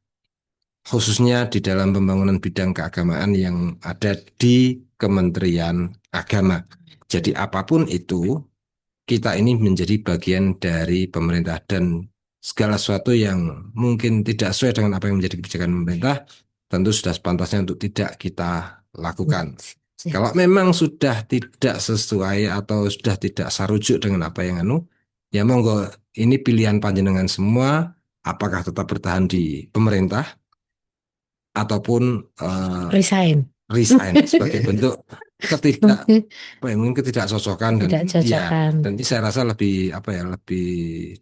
khususnya di dalam pembangunan bidang keagamaan yang ada di Kementerian Agama. Jadi apapun itu, kita ini menjadi bagian dari pemerintah dan segala sesuatu yang mungkin tidak sesuai dengan apa yang menjadi kebijakan pemerintah, tentu sudah sepantasnya untuk tidak kita lakukan. Kalau memang sudah tidak sesuai atau sudah tidak sarujuk dengan apa yang ya monggo, ini pilihan panjenengan semua, apakah tetap bertahan di pemerintah ataupun Resign. sebagai bentuk mungkin ketidakcocokan dan dan ini saya rasa lebih lebih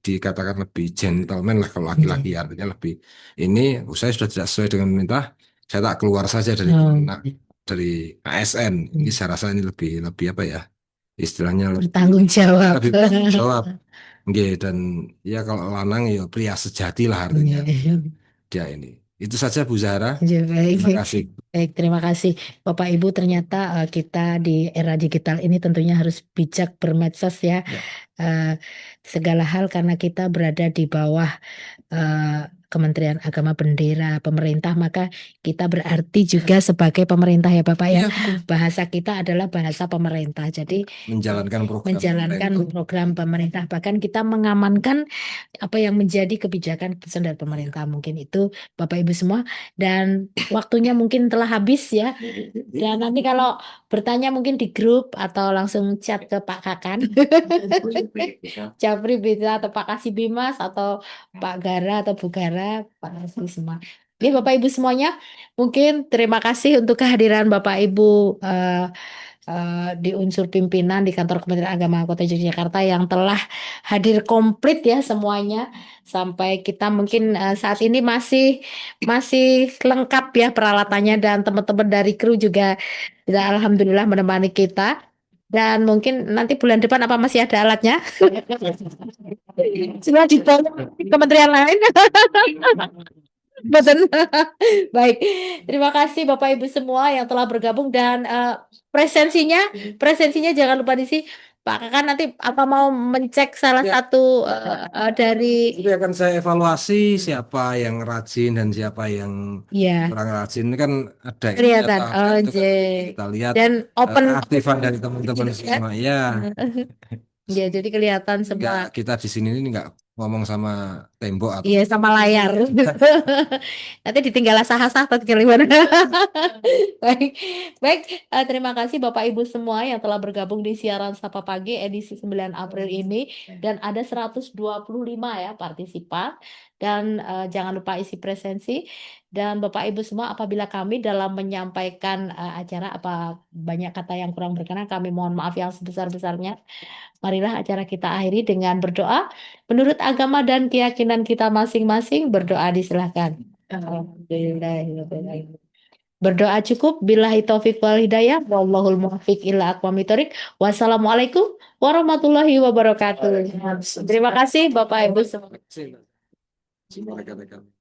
dikatakan lebih gentleman lah kalau laki-laki, artinya lebih ini saya sudah tidak sesuai dengan pemerintah, saya tak keluar saja dari ASN. Ini saya rasa ini lebih istilahnya bertanggung jawab. Lebih bertanggung jawab. Dan ya kalau lanang ya pria sejati lah artinya dia ini. Itu saja Bu Zahara. Ya, baik. Terima kasih. Baik, terima kasih Bapak Ibu. Ternyata kita di era digital ini tentunya harus bijak bermedsos ya. Segala hal karena kita berada di bawah Kementerian Agama, bendera pemerintah, maka kita berarti juga sebagai pemerintah ya Bapak ya. Bahasa kita adalah bahasa pemerintah. Jadi menjalankan program pemerintah. Bahkan kita mengamankan apa yang menjadi kebijakan dari pemerintah. Mungkin itu Bapak Ibu semua. Dan waktunya mungkin telah habis ya. Dan nanti kalau bertanya mungkin di grup atau langsung chat ke Pak Kakan. Japri bisa atau Pak Kasih Bimas atau Pak Gara atau Bu Gara, Pak Kasih semua. Oke, Bapak Ibu semuanya, mungkin terima kasih untuk kehadiran Bapak Ibu di unsur pimpinan di kantor Kementerian Agama Kota Yogyakarta yang telah hadir komplit ya semuanya, sampai kita mungkin saat ini masih lengkap ya peralatannya, dan teman-teman dari kru juga alhamdulillah menemani kita. Dan mungkin nanti bulan depan apa masih ada alatnya? Sudah ditolong di kementerian lain. Betul. Baik, terima kasih Bapak Ibu semua yang telah bergabung, dan presensinya jangan lupa diisi. Pak Kakan nanti apa mau mencek salah satu dari itu akan saya evaluasi siapa yang rajin dan siapa yang kurang rajin. Ini kan ada kelihatan kita lihat dan open keaktifan dari teman-teman semua ya. Ya, jadi kelihatan semua. Kita di sini ini ngomong sama tembok atau Iya, sama layar. Nanti ditinggal sah-sah atau gimana? Baik, baik. Terima kasih Bapak Ibu semua yang telah bergabung di siaran Sapa Pagi edisi 9 April ini. Dan ada 125 ya partisipan. Dan jangan lupa isi presensi. Dan Bapak Ibu semua, apabila kami dalam menyampaikan acara apa banyak kata yang kurang berkenan, kami mohon maaf yang sebesar-besarnya. Marilah acara kita akhiri dengan berdoa. Menurut agama dan keyakinan kita masing-masing, berdoa disilahkan. Alhamdulillahirrahmanirrahim. Berdoa cukup. Billahi taufiq wal hidayah. Wallahul muwaffiq ila aqwamit thoriq. Wassalamualaikum warahmatullahi wabarakatuh. Terima kasih Bapak Ibu semua. Terima kasih.